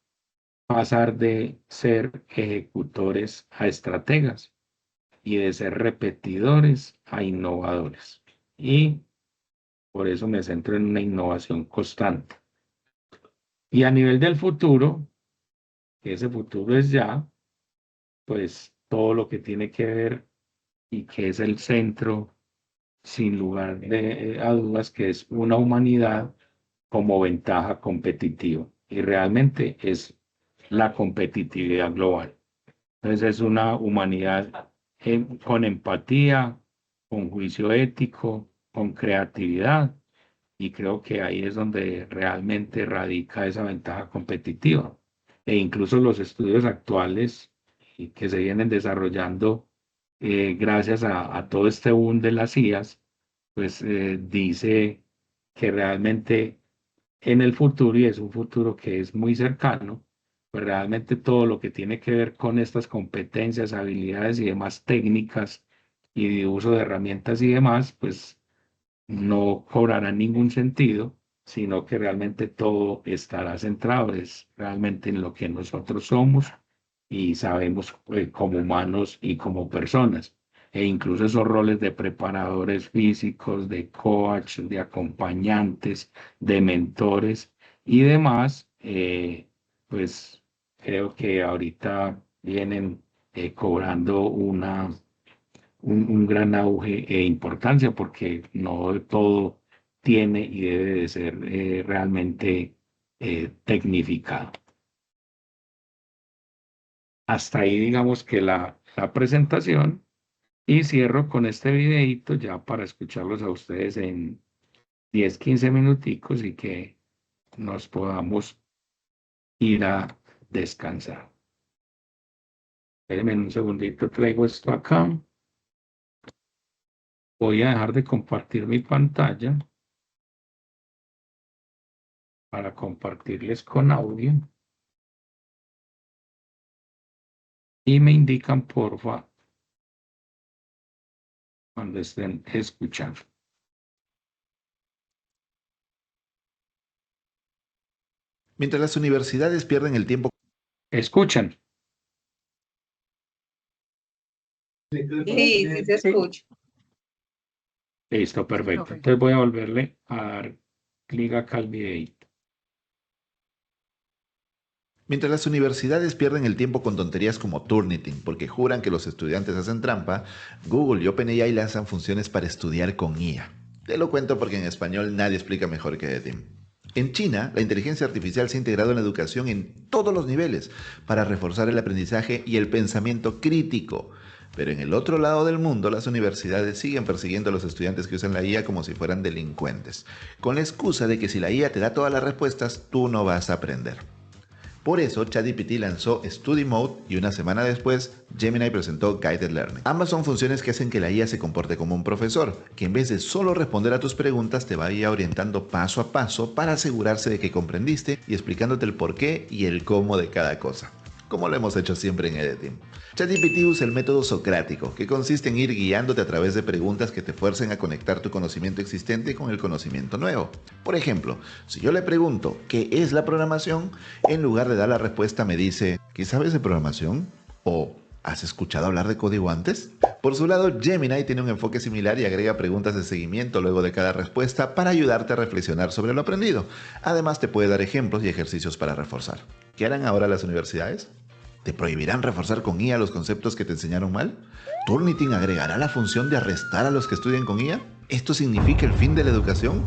pasar de ser ejecutores a estrategas y de ser repetidores a innovadores. Y por eso me centro en una innovación constante. Y a nivel del futuro, que ese futuro es ya, pues todo lo que tiene que ver y que es el centro, sin lugar a dudas, que es una humanidad como ventaja competitiva. Y realmente es la competitividad global. Entonces es una humanidad con empatía, con juicio ético, con creatividad. Y creo que ahí es donde realmente radica esa ventaja competitiva. E incluso los estudios actuales que se vienen desarrollando gracias a todo este boom de las IAs, pues dice que realmente en el futuro, y es un futuro que es muy cercano, pues realmente todo lo que tiene que ver con estas competencias, habilidades y demás técnicas y de uso de herramientas y demás, pues no cobrará ningún sentido, sino que realmente todo estará centrado es realmente en lo que nosotros somos y sabemos como humanos y como personas. E incluso esos roles de preparadores físicos, de coach, de acompañantes, de mentores y demás, pues creo que ahorita vienen cobrando un gran auge e importancia porque no todo tiene y debe de ser realmente tecnificado. Hasta ahí digamos que la presentación y cierro con este videito ya para escucharlos a ustedes en 10-15 minuticos y que nos podamos ir a descansar. Espérenme un segundito, traigo esto acá. Voy a dejar de compartir mi pantalla para compartirles con audio. Y me indican, porfa, cuando estén escuchando. Mientras las universidades pierden el tiempo. ¿Escuchan? Sí, sí se escucha. Listo, perfecto. profe. Entonces voy a volverle a dar clic acá al videito. Mientras las universidades pierden el tiempo con tonterías como Turnitin, porque juran que los estudiantes hacen trampa, Google y OpenAI lanzan funciones para estudiar con IA. Te lo cuento porque en español nadie explica mejor que Edim. En China, la inteligencia artificial se ha integrado en la educación en todos los niveles para reforzar el aprendizaje y el pensamiento crítico. Pero en el otro lado del mundo, las universidades siguen persiguiendo a los estudiantes que usan la IA como si fueran delincuentes, con la excusa de que si la IA te da todas las respuestas, tú no vas a aprender. Por eso, ChatGPT lanzó Study Mode y una semana después, Gemini presentó Guided Learning. Ambas son funciones que hacen que la IA se comporte como un profesor, que en vez de solo responder a tus preguntas, te vaya orientando paso a paso para asegurarse de que comprendiste y explicándote el porqué y el cómo de cada cosa, como lo hemos hecho siempre en EdTeam. ChatGPT usa el método socrático, que consiste en ir guiándote a través de preguntas que te fuercen a conectar tu conocimiento existente con el conocimiento nuevo. Por ejemplo, si yo le pregunto ¿qué es la programación?, en lugar de dar la respuesta me dice ¿qué sabes de programación? O ¿has escuchado hablar de código antes? Por su lado, Gemini tiene un enfoque similar y agrega preguntas de seguimiento luego de cada respuesta para ayudarte a reflexionar sobre lo aprendido. Además, te puede dar ejemplos y ejercicios para reforzar. ¿Qué harán ahora las universidades? ¿Te prohibirán reforzar con IA los conceptos que te enseñaron mal? ¿Turnitin agregará la función de arrestar a los que estudian con IA? ¿Esto significa el fin de la educación?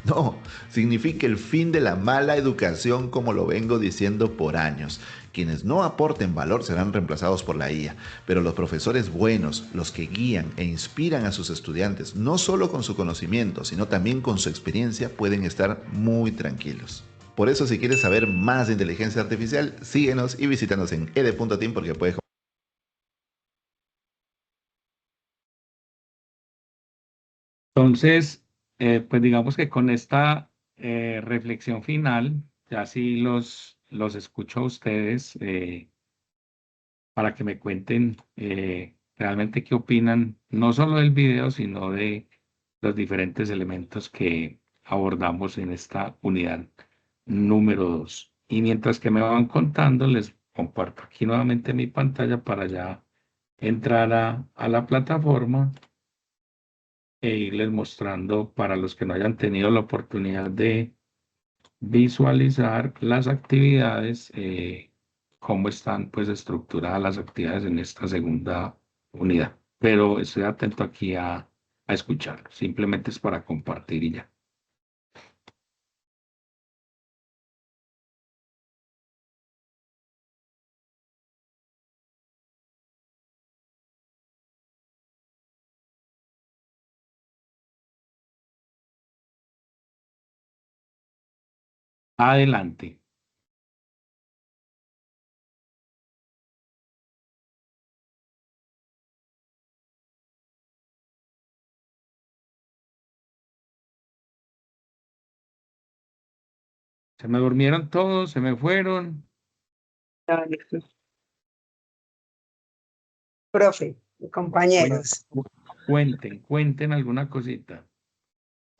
No, significa el fin de la mala educación, como lo vengo diciendo por años. Quienes no aporten valor serán reemplazados por la IA, pero los profesores buenos, los que guían e inspiran a sus estudiantes, no solo con su conocimiento, sino también con su experiencia, pueden estar muy tranquilos. Por eso, si quieres saber más de inteligencia artificial, síguenos y visítanos en ed.team porque puedes... Entonces, pues digamos que con esta reflexión final, ya sí los escucho a ustedes para que me cuenten realmente qué opinan, no solo del video, sino de los diferentes elementos que abordamos en esta unidad número 2. Y mientras que me van contando, les comparto aquí nuevamente mi pantalla para ya entrar a la plataforma e irles mostrando para los que no hayan tenido la oportunidad de visualizar las actividades, cómo están pues estructuradas las actividades en esta segunda unidad. Pero estoy atento aquí a escuchar, simplemente es para compartir y ya. Adelante. Se me durmieron todos, se me fueron. Profe, compañeros. Cuenten alguna cosita.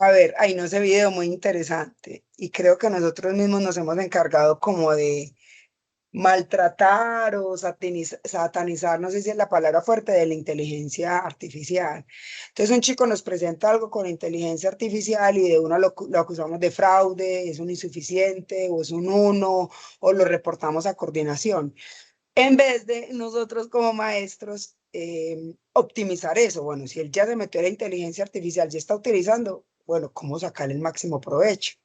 A ver, ahí nos ese video muy interesante y creo que nosotros mismos nos hemos encargado como de maltratar o satanizar, no sé si es la palabra fuerte, de la inteligencia artificial. Entonces un chico nos presenta algo con inteligencia artificial y de una lo acusamos de fraude, es un insuficiente o es un 1 o lo reportamos a coordinación. En vez de nosotros como maestros optimizar eso, bueno, si él ya se metió a la inteligencia artificial, ya está utilizando, bueno, ¿cómo sacar el máximo provecho?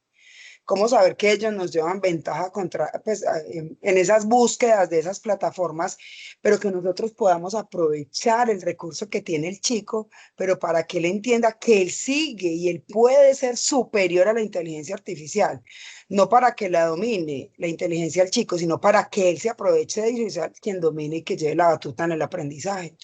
¿Cómo saber que ellos nos llevan ventaja contra, pues, en esas búsquedas de esas plataformas, pero que nosotros podamos aprovechar el recurso que tiene el chico, pero para que él entienda que él sigue y él puede ser superior a la inteligencia artificial, no para que la domine la inteligencia al chico, sino para que él se aproveche de eso y sea quien domine y que lleve la batuta en el aprendizaje.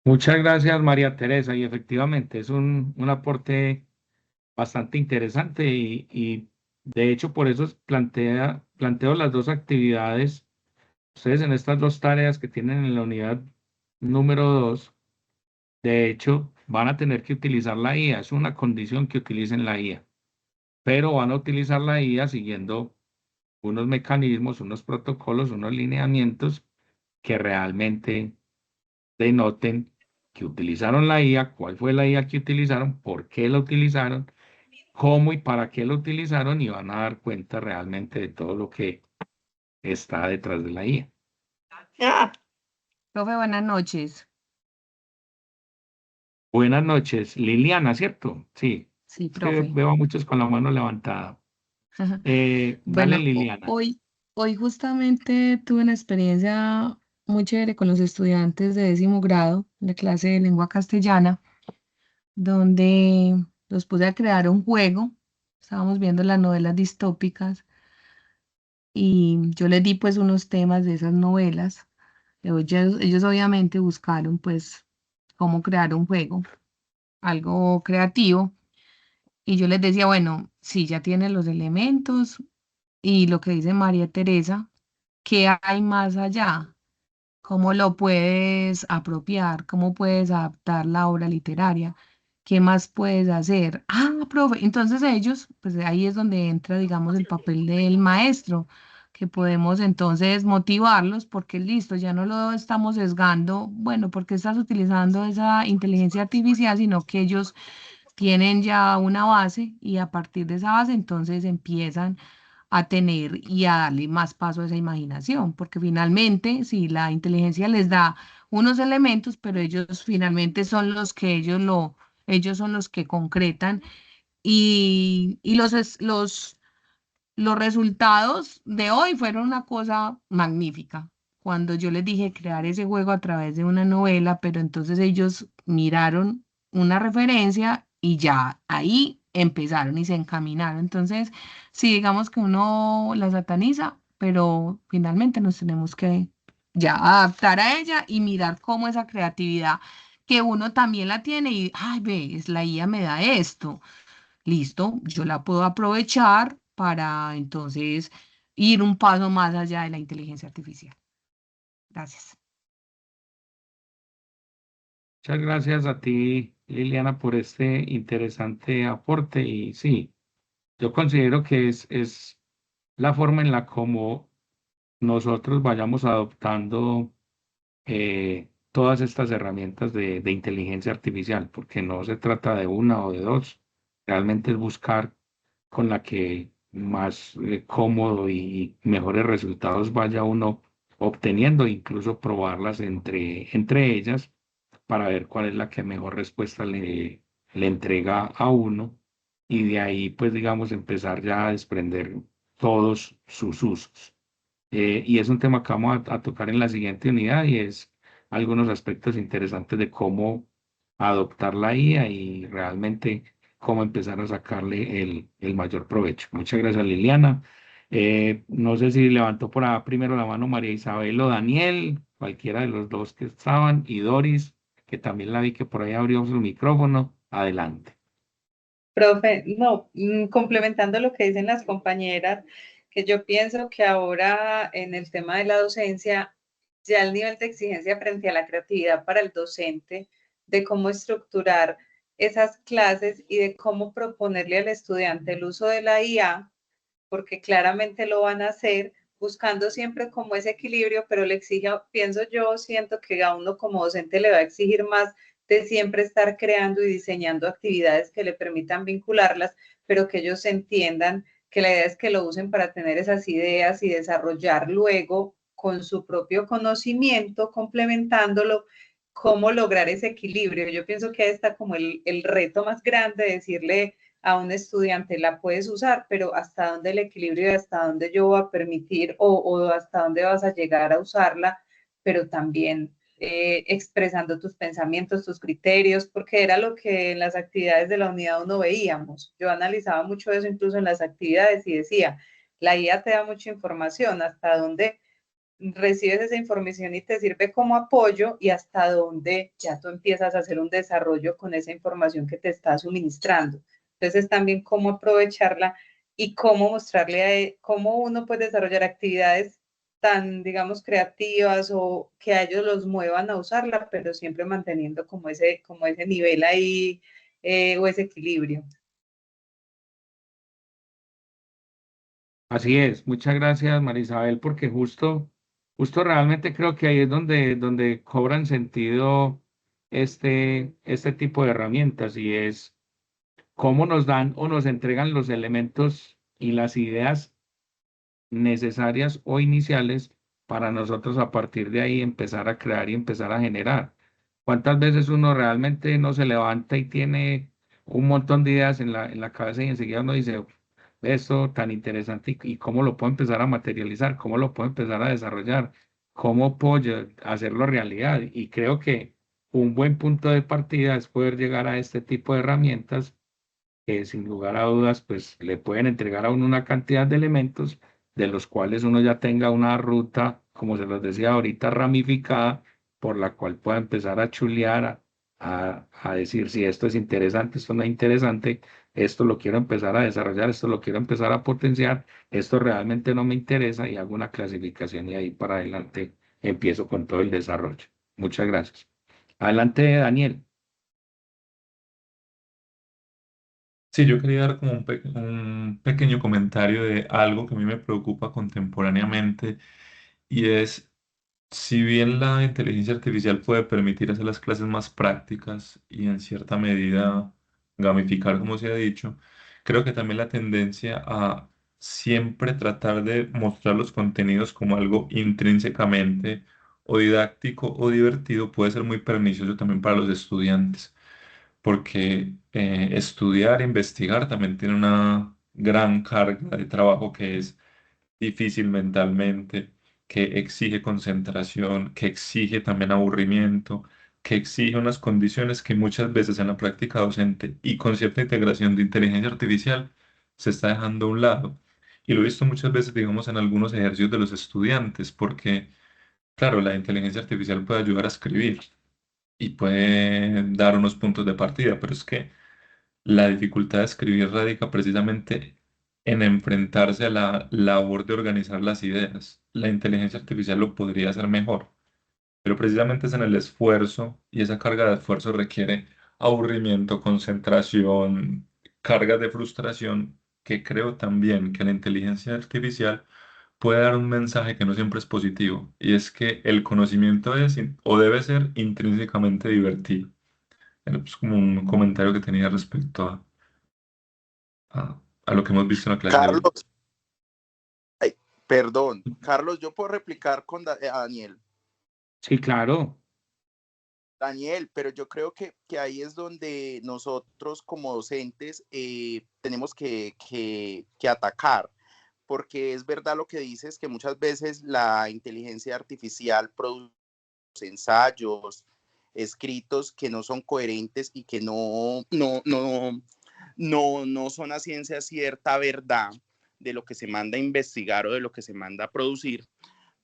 Muchas gracias, María Teresa. Y efectivamente es un aporte bastante interesante y de hecho por eso planteo las dos actividades. Ustedes en estas dos tareas que tienen en la unidad número 2, de hecho van a tener que utilizar la IA. Es una condición que utilicen la IA, pero van a utilizar la IA siguiendo unos mecanismos, unos protocolos, unos lineamientos que realmente denoten que utilizaron la IA, cuál fue la IA que utilizaron, por qué la utilizaron, cómo y para qué la utilizaron y van a dar cuenta realmente de todo lo que está detrás de la IA. Profe, buenas noches. Buenas noches, Liliana, ¿cierto? Sí, Sí, es que profe. veo a muchos con la mano levantada. Dale, Bueno, Liliana. hoy justamente tuve una experiencia muy chévere con los estudiantes de 10º grado, de clase de lengua castellana, donde los puse a crear un juego estábamos viendo las novelas distópicas y yo les di pues unos temas de esas novelas. Ellos obviamente buscaron pues cómo crear un juego, algo creativo. Y yo les decía, bueno, sí, ya tiene los elementos y lo que dice María Teresa, ¿qué hay más allá? ¿Cómo lo puedes apropiar? ¿Cómo puedes adaptar la obra literaria? ¿Qué más puedes hacer? Ah, profe, entonces ellos, pues ahí es donde entra, digamos, el papel del maestro, que podemos entonces motivarlos porque listo, ya no lo estamos sesgando, bueno, porque estás utilizando esa inteligencia artificial, sino que ellos tienen ya una base y a partir de esa base entonces empiezan a tener y a darle más paso a esa imaginación, porque finalmente, si la inteligencia les da unos elementos, pero ellos finalmente son los que ellos son los que concretan y los resultados de hoy fueron una cosa magnífica. Cuando yo les dije crear ese juego a través de una novela, pero entonces ellos miraron una referencia y ya ahí empezaron y se encaminaron. Entonces, sí, digamos que uno la sataniza, pero finalmente nos tenemos que ya adaptar a ella y mirar cómo esa creatividad que uno también la tiene y, ay, ve, es la IA me da esto. Listo, yo la puedo aprovechar para entonces ir un paso más allá de la inteligencia artificial. Gracias. Muchas gracias a ti, Liliana, por este interesante aporte. Y sí, yo considero que es la forma en la como nosotros vayamos adoptando todas estas herramientas de inteligencia artificial, porque no se trata de una o de dos, realmente es buscar con la que más cómodo y mejores resultados vaya uno obteniendo, incluso probarlas entre ellas para ver cuál es la que mejor respuesta le entrega a uno y de ahí pues digamos empezar ya a desprender todos sus usos. Y es un tema que vamos a tocar en la siguiente unidad y es algunos aspectos interesantes de cómo adoptar la IA y realmente cómo empezar a sacarle el mayor provecho. Muchas gracias, Liliana. No sé si levantó por ahí primero la mano María Isabel o Daniel, cualquiera de los dos que estaban, y Doris, que también la vi que por ahí abrió su micrófono. Adelante. Profe, no, complementando lo que dicen las compañeras, que yo pienso que ahora en el tema de la docencia, ya el nivel de exigencia frente a la creatividad para el docente, de cómo estructurar esas clases y de cómo proponerle al estudiante el uso de la IA, porque claramente lo van a hacer buscando siempre como ese equilibrio, pero le exige, pienso yo, siento que a uno como docente le va a exigir más de siempre estar creando y diseñando actividades que le permitan vincularlas, pero que ellos entiendan que la idea es que lo usen para tener esas ideas y desarrollar luego con su propio conocimiento, complementándolo, cómo lograr ese equilibrio. Yo pienso que ahí está como el reto más grande, decirle a un estudiante la puedes usar, pero hasta dónde el equilibrio y hasta dónde yo voy a permitir o hasta dónde vas a llegar a usarla, pero también expresando tus pensamientos, tus criterios, porque era lo que en las actividades de la unidad uno veíamos. Yo analizaba mucho eso incluso en las actividades y decía, la IA te da mucha información, hasta dónde recibes esa información y te sirve como apoyo y hasta dónde ya tú empiezas a hacer un desarrollo con esa información que te está suministrando. Entonces también cómo aprovecharla y cómo mostrarle cómo uno puede desarrollar actividades tan, digamos, creativas o que a ellos los muevan a usarla, pero siempre manteniendo como ese nivel ahí o ese equilibrio. Así es, muchas gracias María Isabel, porque justo realmente creo que ahí es donde cobran sentido este tipo de herramientas y es cómo nos dan o nos entregan los elementos y las ideas necesarias o iniciales para nosotros a partir de ahí empezar a crear y empezar a generar. ¿Cuántas veces uno realmente no se levanta y tiene un montón de ideas en la cabeza y enseguida uno dice, esto tan interesante y cómo lo puedo empezar a materializar, cómo lo puedo empezar a desarrollar, cómo puedo hacerlo realidad? Y creo que un buen punto de partida es poder llegar a este tipo de herramientas que sin lugar a dudas, pues le pueden entregar a uno una cantidad de elementos de los cuales uno ya tenga una ruta, como se los decía ahorita, ramificada, por la cual pueda empezar a chulear, a decir si esto es interesante, esto no es interesante, esto lo quiero empezar a desarrollar, esto lo quiero empezar a potenciar, esto realmente no me interesa y hago una clasificación y ahí para adelante empiezo con todo el desarrollo. Muchas gracias. Adelante, Daniel. Sí, yo quería dar como un pequeño comentario de algo que a mí me preocupa contemporáneamente y es, si bien la inteligencia artificial puede permitir hacer las clases más prácticas y en cierta medida gamificar, como se ha dicho, creo que también la tendencia a siempre tratar de mostrar los contenidos como algo intrínsecamente o didáctico o divertido puede ser muy pernicioso también para los estudiantes porque estudiar e investigar también tiene una gran carga de trabajo que es difícil mentalmente, que exige concentración, que exige también aburrimiento, que exige unas condiciones que muchas veces en la práctica docente y con cierta integración de inteligencia artificial se está dejando a un lado. Y lo he visto muchas veces, digamos, en algunos ejercicios de los estudiantes, porque, claro, la inteligencia artificial puede ayudar a escribir y puede dar unos puntos de partida, pero es que la dificultad de escribir radica precisamente en enfrentarse a la labor de organizar las ideas. La inteligencia artificial lo podría hacer mejor, pero precisamente es en el esfuerzo y esa carga de esfuerzo requiere aburrimiento, concentración, cargas de frustración, que creo también que la inteligencia artificial puede dar un mensaje que no siempre es positivo, y es que el conocimiento es o debe ser intrínsecamente divertido. Era pues como un comentario que tenía respecto a lo que hemos visto en la clase de hoy. Carlos, ay, perdón, Carlos, yo puedo replicar con a Daniel. Sí, claro. Daniel, pero yo creo que ahí es donde nosotros como docentes tenemos que atacar, porque es verdad lo que dices, que muchas veces la inteligencia artificial produce ensayos, escritos que no son coherentes y que no son a ciencia cierta verdad de lo que se manda a investigar o de lo que se manda a producir,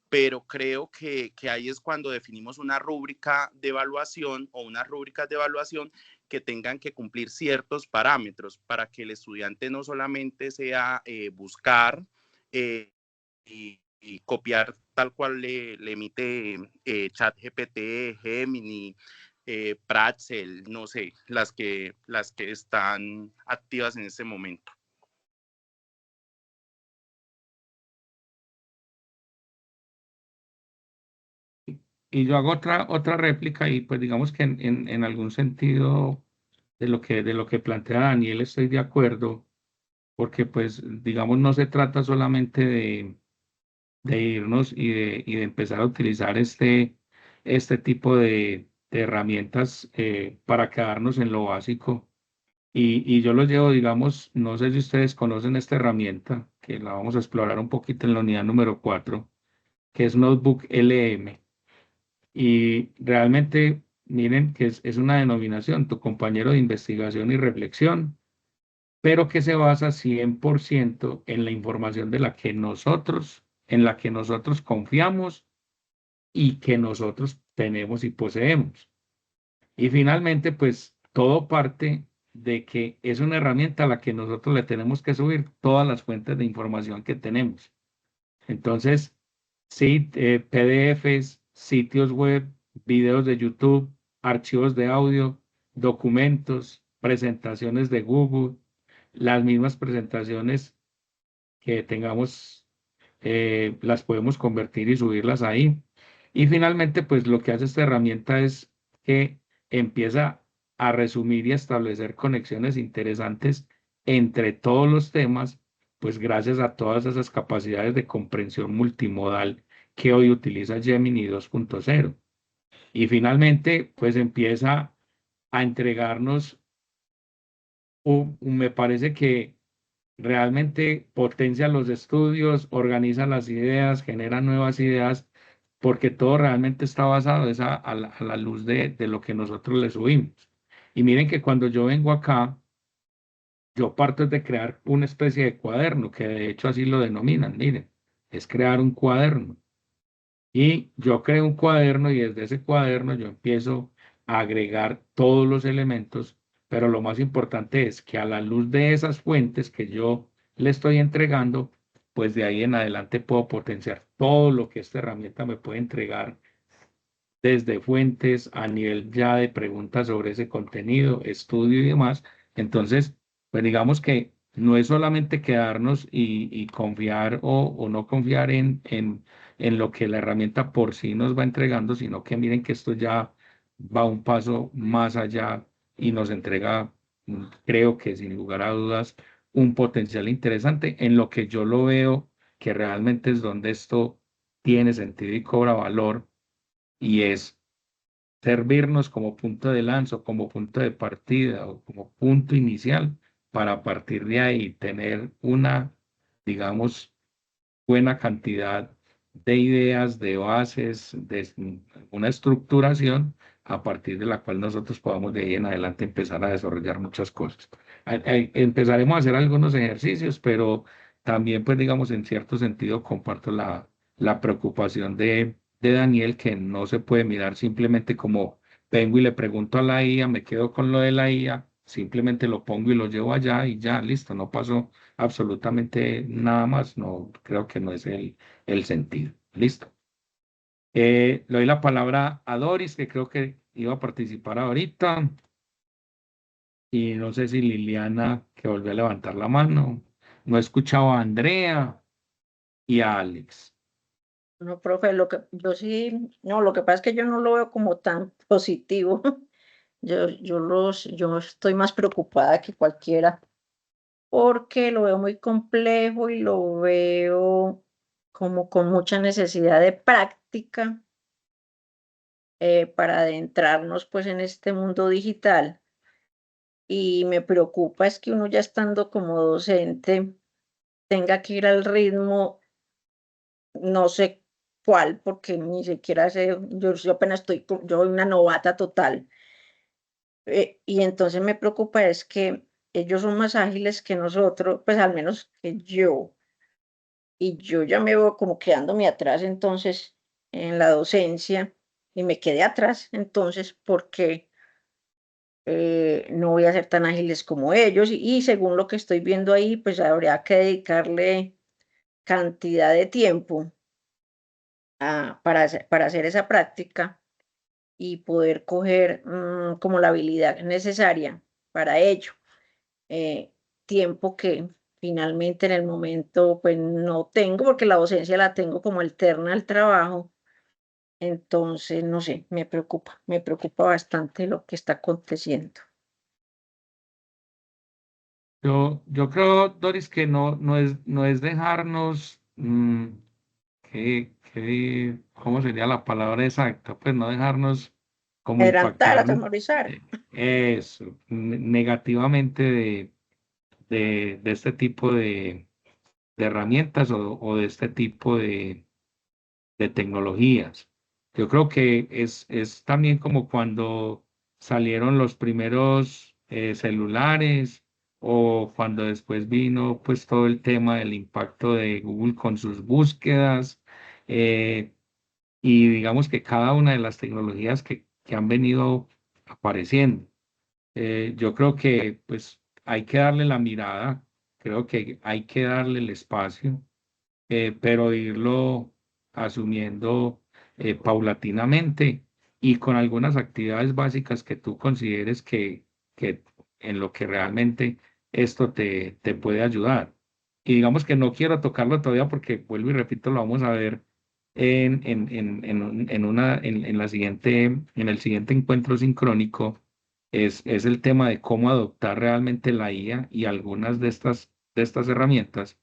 pero creo que ahí es cuando definimos una rúbrica de evaluación o unas rúbricas de evaluación que tengan que cumplir ciertos parámetros para que el estudiante no solamente sea buscar y copiar tal cual le emite ChatGPT, Gemini, Praxel, no sé, las que están activas en este momento. Y yo hago otra réplica y pues digamos que en algún sentido de lo que plantea Daniel estoy de acuerdo, porque pues digamos no se trata solamente de irnos y de empezar a utilizar este tipo de herramientas para quedarnos en lo básico. Y yo lo llevo, digamos, no sé si ustedes conocen esta herramienta, que la vamos a explorar un poquito en la unidad número 4, que es Notebook LM. Y realmente, miren que es una denominación, tu compañero de investigación y reflexión, pero que se basa 100% en la información de en la que nosotros confiamos y que nosotros tenemos y poseemos. Y finalmente, pues todo parte de que es una herramienta a la que nosotros le tenemos que subir todas las fuentes de información que tenemos. Entonces, sí, PDFs, sitios web, videos de YouTube, archivos de audio, documentos, presentaciones de Google, las mismas presentaciones que tengamos, las podemos convertir y subirlas ahí. Y finalmente, pues lo que hace esta herramienta es que empieza a resumir y a establecer conexiones interesantes entre todos los temas, pues gracias a todas esas capacidades de comprensión multimodal que hoy utiliza Gemini 2.0. Y finalmente, pues empieza a entregarnos, me parece que realmente potencia los estudios, organiza las ideas, genera nuevas ideas, porque todo realmente está basado a la luz de lo que nosotros le subimos. Y miren que cuando yo vengo acá, yo parto de crear una especie de cuaderno, que de hecho así lo denominan, miren, es crear un cuaderno. Y yo creo un cuaderno y desde ese cuaderno yo empiezo a agregar todos los elementos, pero lo más importante es que a la luz de esas fuentes que yo le estoy entregando, pues de ahí en adelante puedo potenciar todo lo que esta herramienta me puede entregar desde fuentes a nivel ya de preguntas sobre ese contenido, estudio y demás. Entonces, pues digamos que no es solamente quedarnos y confiar o no confiar en lo que la herramienta por sí nos va entregando, sino que miren que esto ya va un paso más allá y nos entrega, creo que sin lugar a dudas, un potencial interesante en lo que yo lo veo que realmente es donde esto tiene sentido y cobra valor y es servirnos como punto de lanza, o como punto de partida o como punto inicial para a partir de ahí tener una, digamos, buena cantidad de ideas, de bases, de una estructuración a partir de la cual nosotros podamos de ahí en adelante empezar a desarrollar muchas cosas. Empezaremos a hacer algunos ejercicios, pero también, pues digamos, en cierto sentido comparto la preocupación de Daniel, que no se puede mirar simplemente como vengo y le pregunto a la IA, me quedo con lo de la IA, simplemente lo pongo y lo llevo allá y ya, listo, no pasó absolutamente nada más, no creo que no es el sentido. Listo. Le doy la palabra a Doris, que creo que iba a participar ahorita. Y no sé si Liliana, que volvió a levantar la mano. No he escuchado a Andrea y a Alex. No, profe, lo que yo sí, no, lo que pasa es que yo no lo veo como tan positivo. Yo estoy más preocupada que cualquiera porque lo veo muy complejo y lo veo como con mucha necesidad de práctica para adentrarnos pues en este mundo digital. Y me preocupa es que uno ya estando como docente tenga que ir al ritmo, no sé cuál, porque ni siquiera sé, yo apenas yo soy una novata total. Y entonces me preocupa es que ellos son más ágiles que nosotros, pues al menos que yo. Y yo ya me veo como quedándome atrás entonces en la docencia y me quedé atrás entonces porque no voy a ser tan ágiles como ellos y según lo que estoy viendo ahí, pues habría que dedicarle cantidad de tiempo para hacer esa práctica y poder coger como la habilidad necesaria para ello. eh, Tiempo que finalmente en el momento pues no tengo porque la docencia la tengo como alterna al trabajo. Entonces, no sé, me preocupa bastante lo que está aconteciendo. Yo creo, Doris, que no es dejarnos, ¿cómo sería la palabra exacta? Pues no dejarnos como Adelantar, impactar atemorizar. eso, negativamente de este tipo de herramientas o de este tipo de tecnologías. Yo creo que es también como cuando salieron los primeros celulares o cuando después vino pues todo el tema del impacto de Google con sus búsquedas eh, y digamos que cada una de las tecnologías que han venido apareciendo. Yo creo que pues hay que darle la mirada, creo que hay que darle el espacio, pero irlo asumiendo paulatinamente y con algunas actividades básicas que tú consideres que en lo que realmente esto te puede ayudar. Y digamos que no quiero tocarlo todavía porque vuelvo y repito, lo vamos a ver en la siguiente, en el siguiente encuentro sincrónico. Es el tema de cómo adoptar realmente la IA y algunas de estas herramientas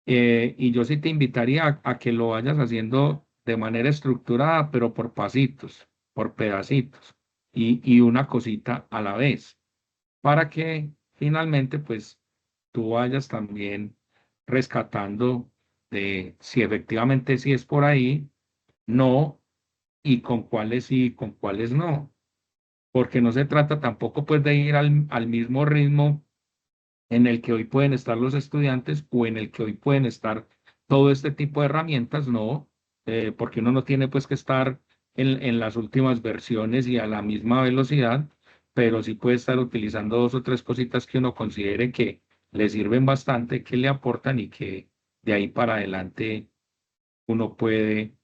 y yo sí te invitaría a que lo vayas haciendo de manera estructurada, pero por pasitos, por pedacitos, y una cosita a la vez, para que finalmente, pues, tú vayas también rescatando de si efectivamente sí es por ahí, no, y con cuáles sí y con cuáles no, porque no se trata tampoco, pues, de ir al mismo ritmo en el que hoy pueden estar los estudiantes o en el que hoy pueden estar todo este tipo de herramientas, no, porque uno no tiene pues que estar en las últimas versiones y a la misma velocidad, pero sí puede estar utilizando dos o tres cositas que uno considere que le sirven bastante, que le aportan y que de ahí para adelante uno puede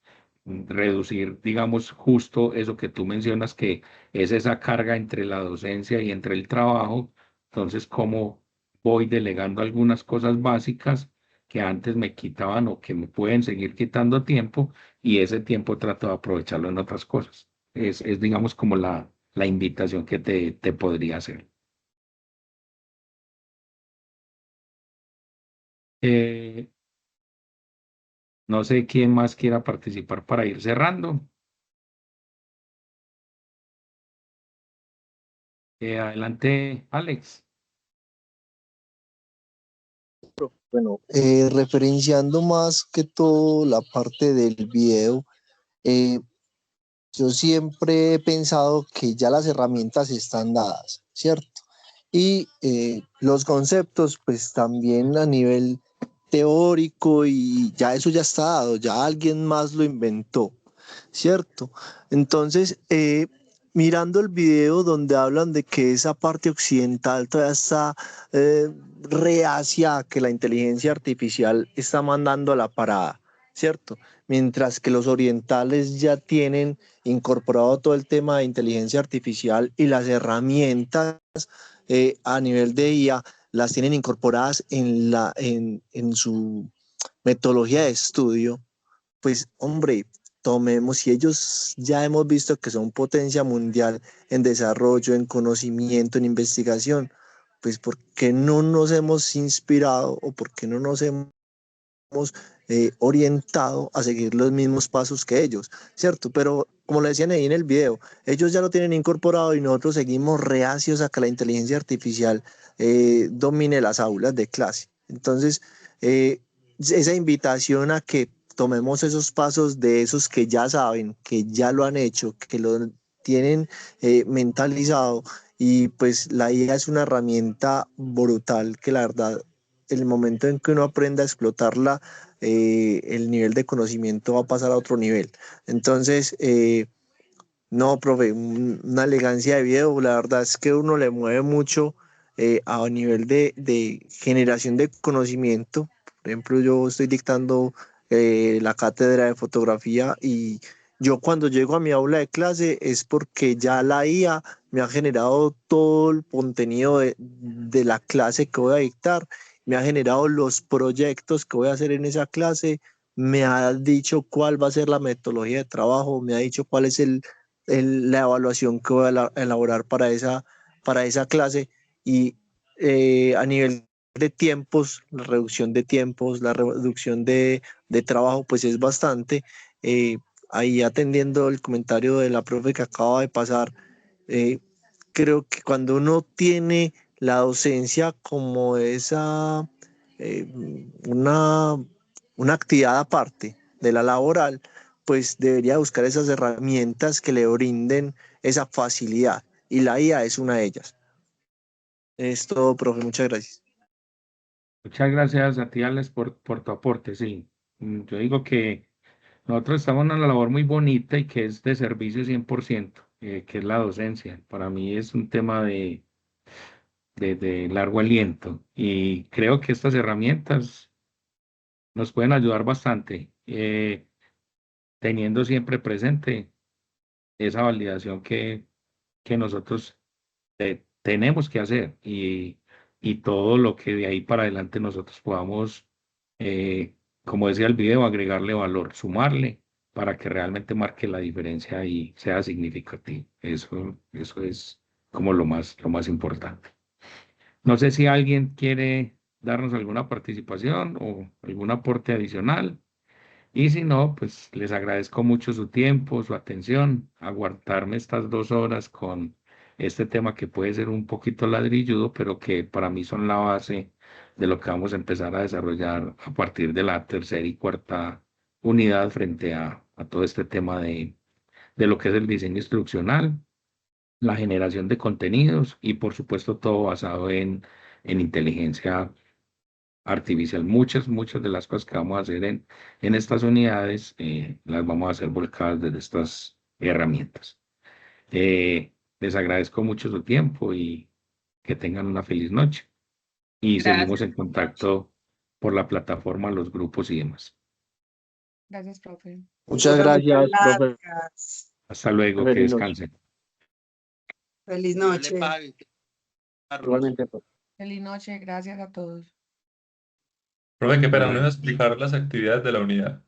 reducir, digamos, justo eso que tú mencionas, que es esa carga entre la docencia y entre el trabajo. Entonces, cómo voy delegando algunas cosas básicas que antes me quitaban o que me pueden seguir quitando tiempo y ese tiempo trato de aprovecharlo en otras cosas. Es digamos, como la invitación que te podría hacer. Eh, no sé quién más quiera participar para ir cerrando. Adelante, Alex. Bueno, referenciando más que todo la parte del video, eh, yo siempre he pensado que ya las herramientas están dadas, ¿cierto? Y los conceptos, pues también a nivel teórico y ya eso ya está dado, ya alguien más lo inventó, ¿cierto? Entonces, mirando el video donde hablan de que esa parte occidental todavía está reacia a que la inteligencia artificial está mandando a la parada, ¿cierto? Mientras que los orientales ya tienen incorporado todo el tema de inteligencia artificial y las herramientas a nivel de IA las tienen incorporadas en su metodología de estudio, pues hombre, tomemos, si ellos ya hemos visto que son potencia mundial en desarrollo, en conocimiento, en investigación, pues ¿por qué no nos hemos inspirado o por qué no nos hemos orientado a seguir los mismos pasos que ellos, ¿cierto? Pero como le decían ahí en el video, ellos ya lo tienen incorporado y nosotros seguimos reacios a que la inteligencia artificial domine las aulas de clase. Entonces, esa invitación a que tomemos esos pasos de esos que ya saben, que ya lo han hecho, que lo tienen mentalizado, y pues la IA es una herramienta brutal que la verdad el momento en que uno aprenda a explotarla, el nivel de conocimiento va a pasar a otro nivel. Entonces, no, profe, una elegancia de video, la verdad es que uno le mueve mucho a nivel de generación de conocimiento. Por ejemplo, yo estoy dictando la cátedra de fotografía y yo cuando llego a mi aula de clase es porque ya la IA me ha generado todo el contenido de la clase que voy a dictar, me ha generado los proyectos que voy a hacer en esa clase, me ha dicho cuál va a ser la metodología de trabajo, me ha dicho cuál es la evaluación que voy a elaborar para esa clase y a nivel de tiempos, la reducción de tiempos, la reducción de trabajo, pues es bastante. Eh, Ahí atendiendo el comentario de la profe que acaba de pasar, eh, creo que cuando uno tiene la docencia como eh, una, una actividad aparte de la laboral, pues debería buscar esas herramientas que le brinden esa facilidad y la IA es una de ellas. Es todo, profe, muchas gracias. Muchas gracias a ti, Alex, por tu aporte. Sí. Yo digo que nosotros estamos en una labor muy bonita y que es de servicio 100%, que es la docencia. Para mí es un tema de largo aliento y creo que estas herramientas nos pueden ayudar bastante, teniendo siempre presente esa validación que nosotros tenemos que hacer y todo lo que de ahí para adelante nosotros podamos, como decía el video, agregarle valor, sumarle para que realmente marque la diferencia y sea significativo. Eso es como lo más importante. No sé si alguien quiere darnos alguna participación o algún aporte adicional. Y si no, pues les agradezco mucho su tiempo, su atención, aguantarme estas 2 horas con este tema que puede ser un poquito ladrilludo, pero que para mí son la base de lo que vamos a empezar a desarrollar a partir de la tercera y cuarta unidad frente a todo este tema de lo que es el diseño instruccional, la generación de contenidos y por supuesto todo basado en inteligencia artificial. Muchas de las cosas que vamos a hacer en estas unidades las vamos a hacer volcadas desde estas herramientas. Les agradezco mucho su tiempo y que tengan una feliz noche. Y seguimos Gracias. en contacto por la plataforma, los grupos y demás. Gracias, profe. Muchas Profe, gracias, profe. gracias. Hasta luego, que Feliz noche. descansen. Feliz Dios le noche. pague, Carlos. Igualmente, profe. Feliz noche, gracias a todos. Profe, qué pena, no Bueno. iba a explicar las actividades de la unidad.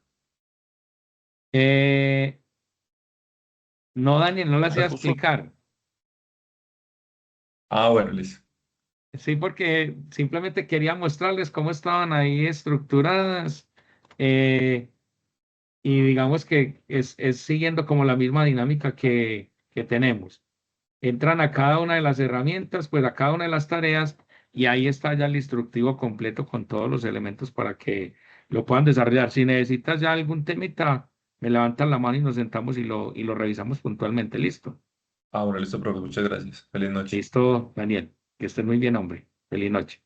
No, Daniel, no las iba a Justo. explicar. Ah, bueno, listo. Sí, porque simplemente quería mostrarles cómo estaban ahí estructuradas y digamos que es siguiendo como la misma dinámica que tenemos. Entran a cada una de las herramientas, pues a cada una de las tareas y ahí está ya el instructivo completo con todos los elementos para que lo puedan desarrollar. Si necesitas ya algún temita, me levantan la mano y nos sentamos y lo revisamos puntualmente. Listo. Ah, bueno, listo, profe, muchas gracias. Feliz noche. Listo, Daniel. Que estés muy bien, hombre. Feliz noche.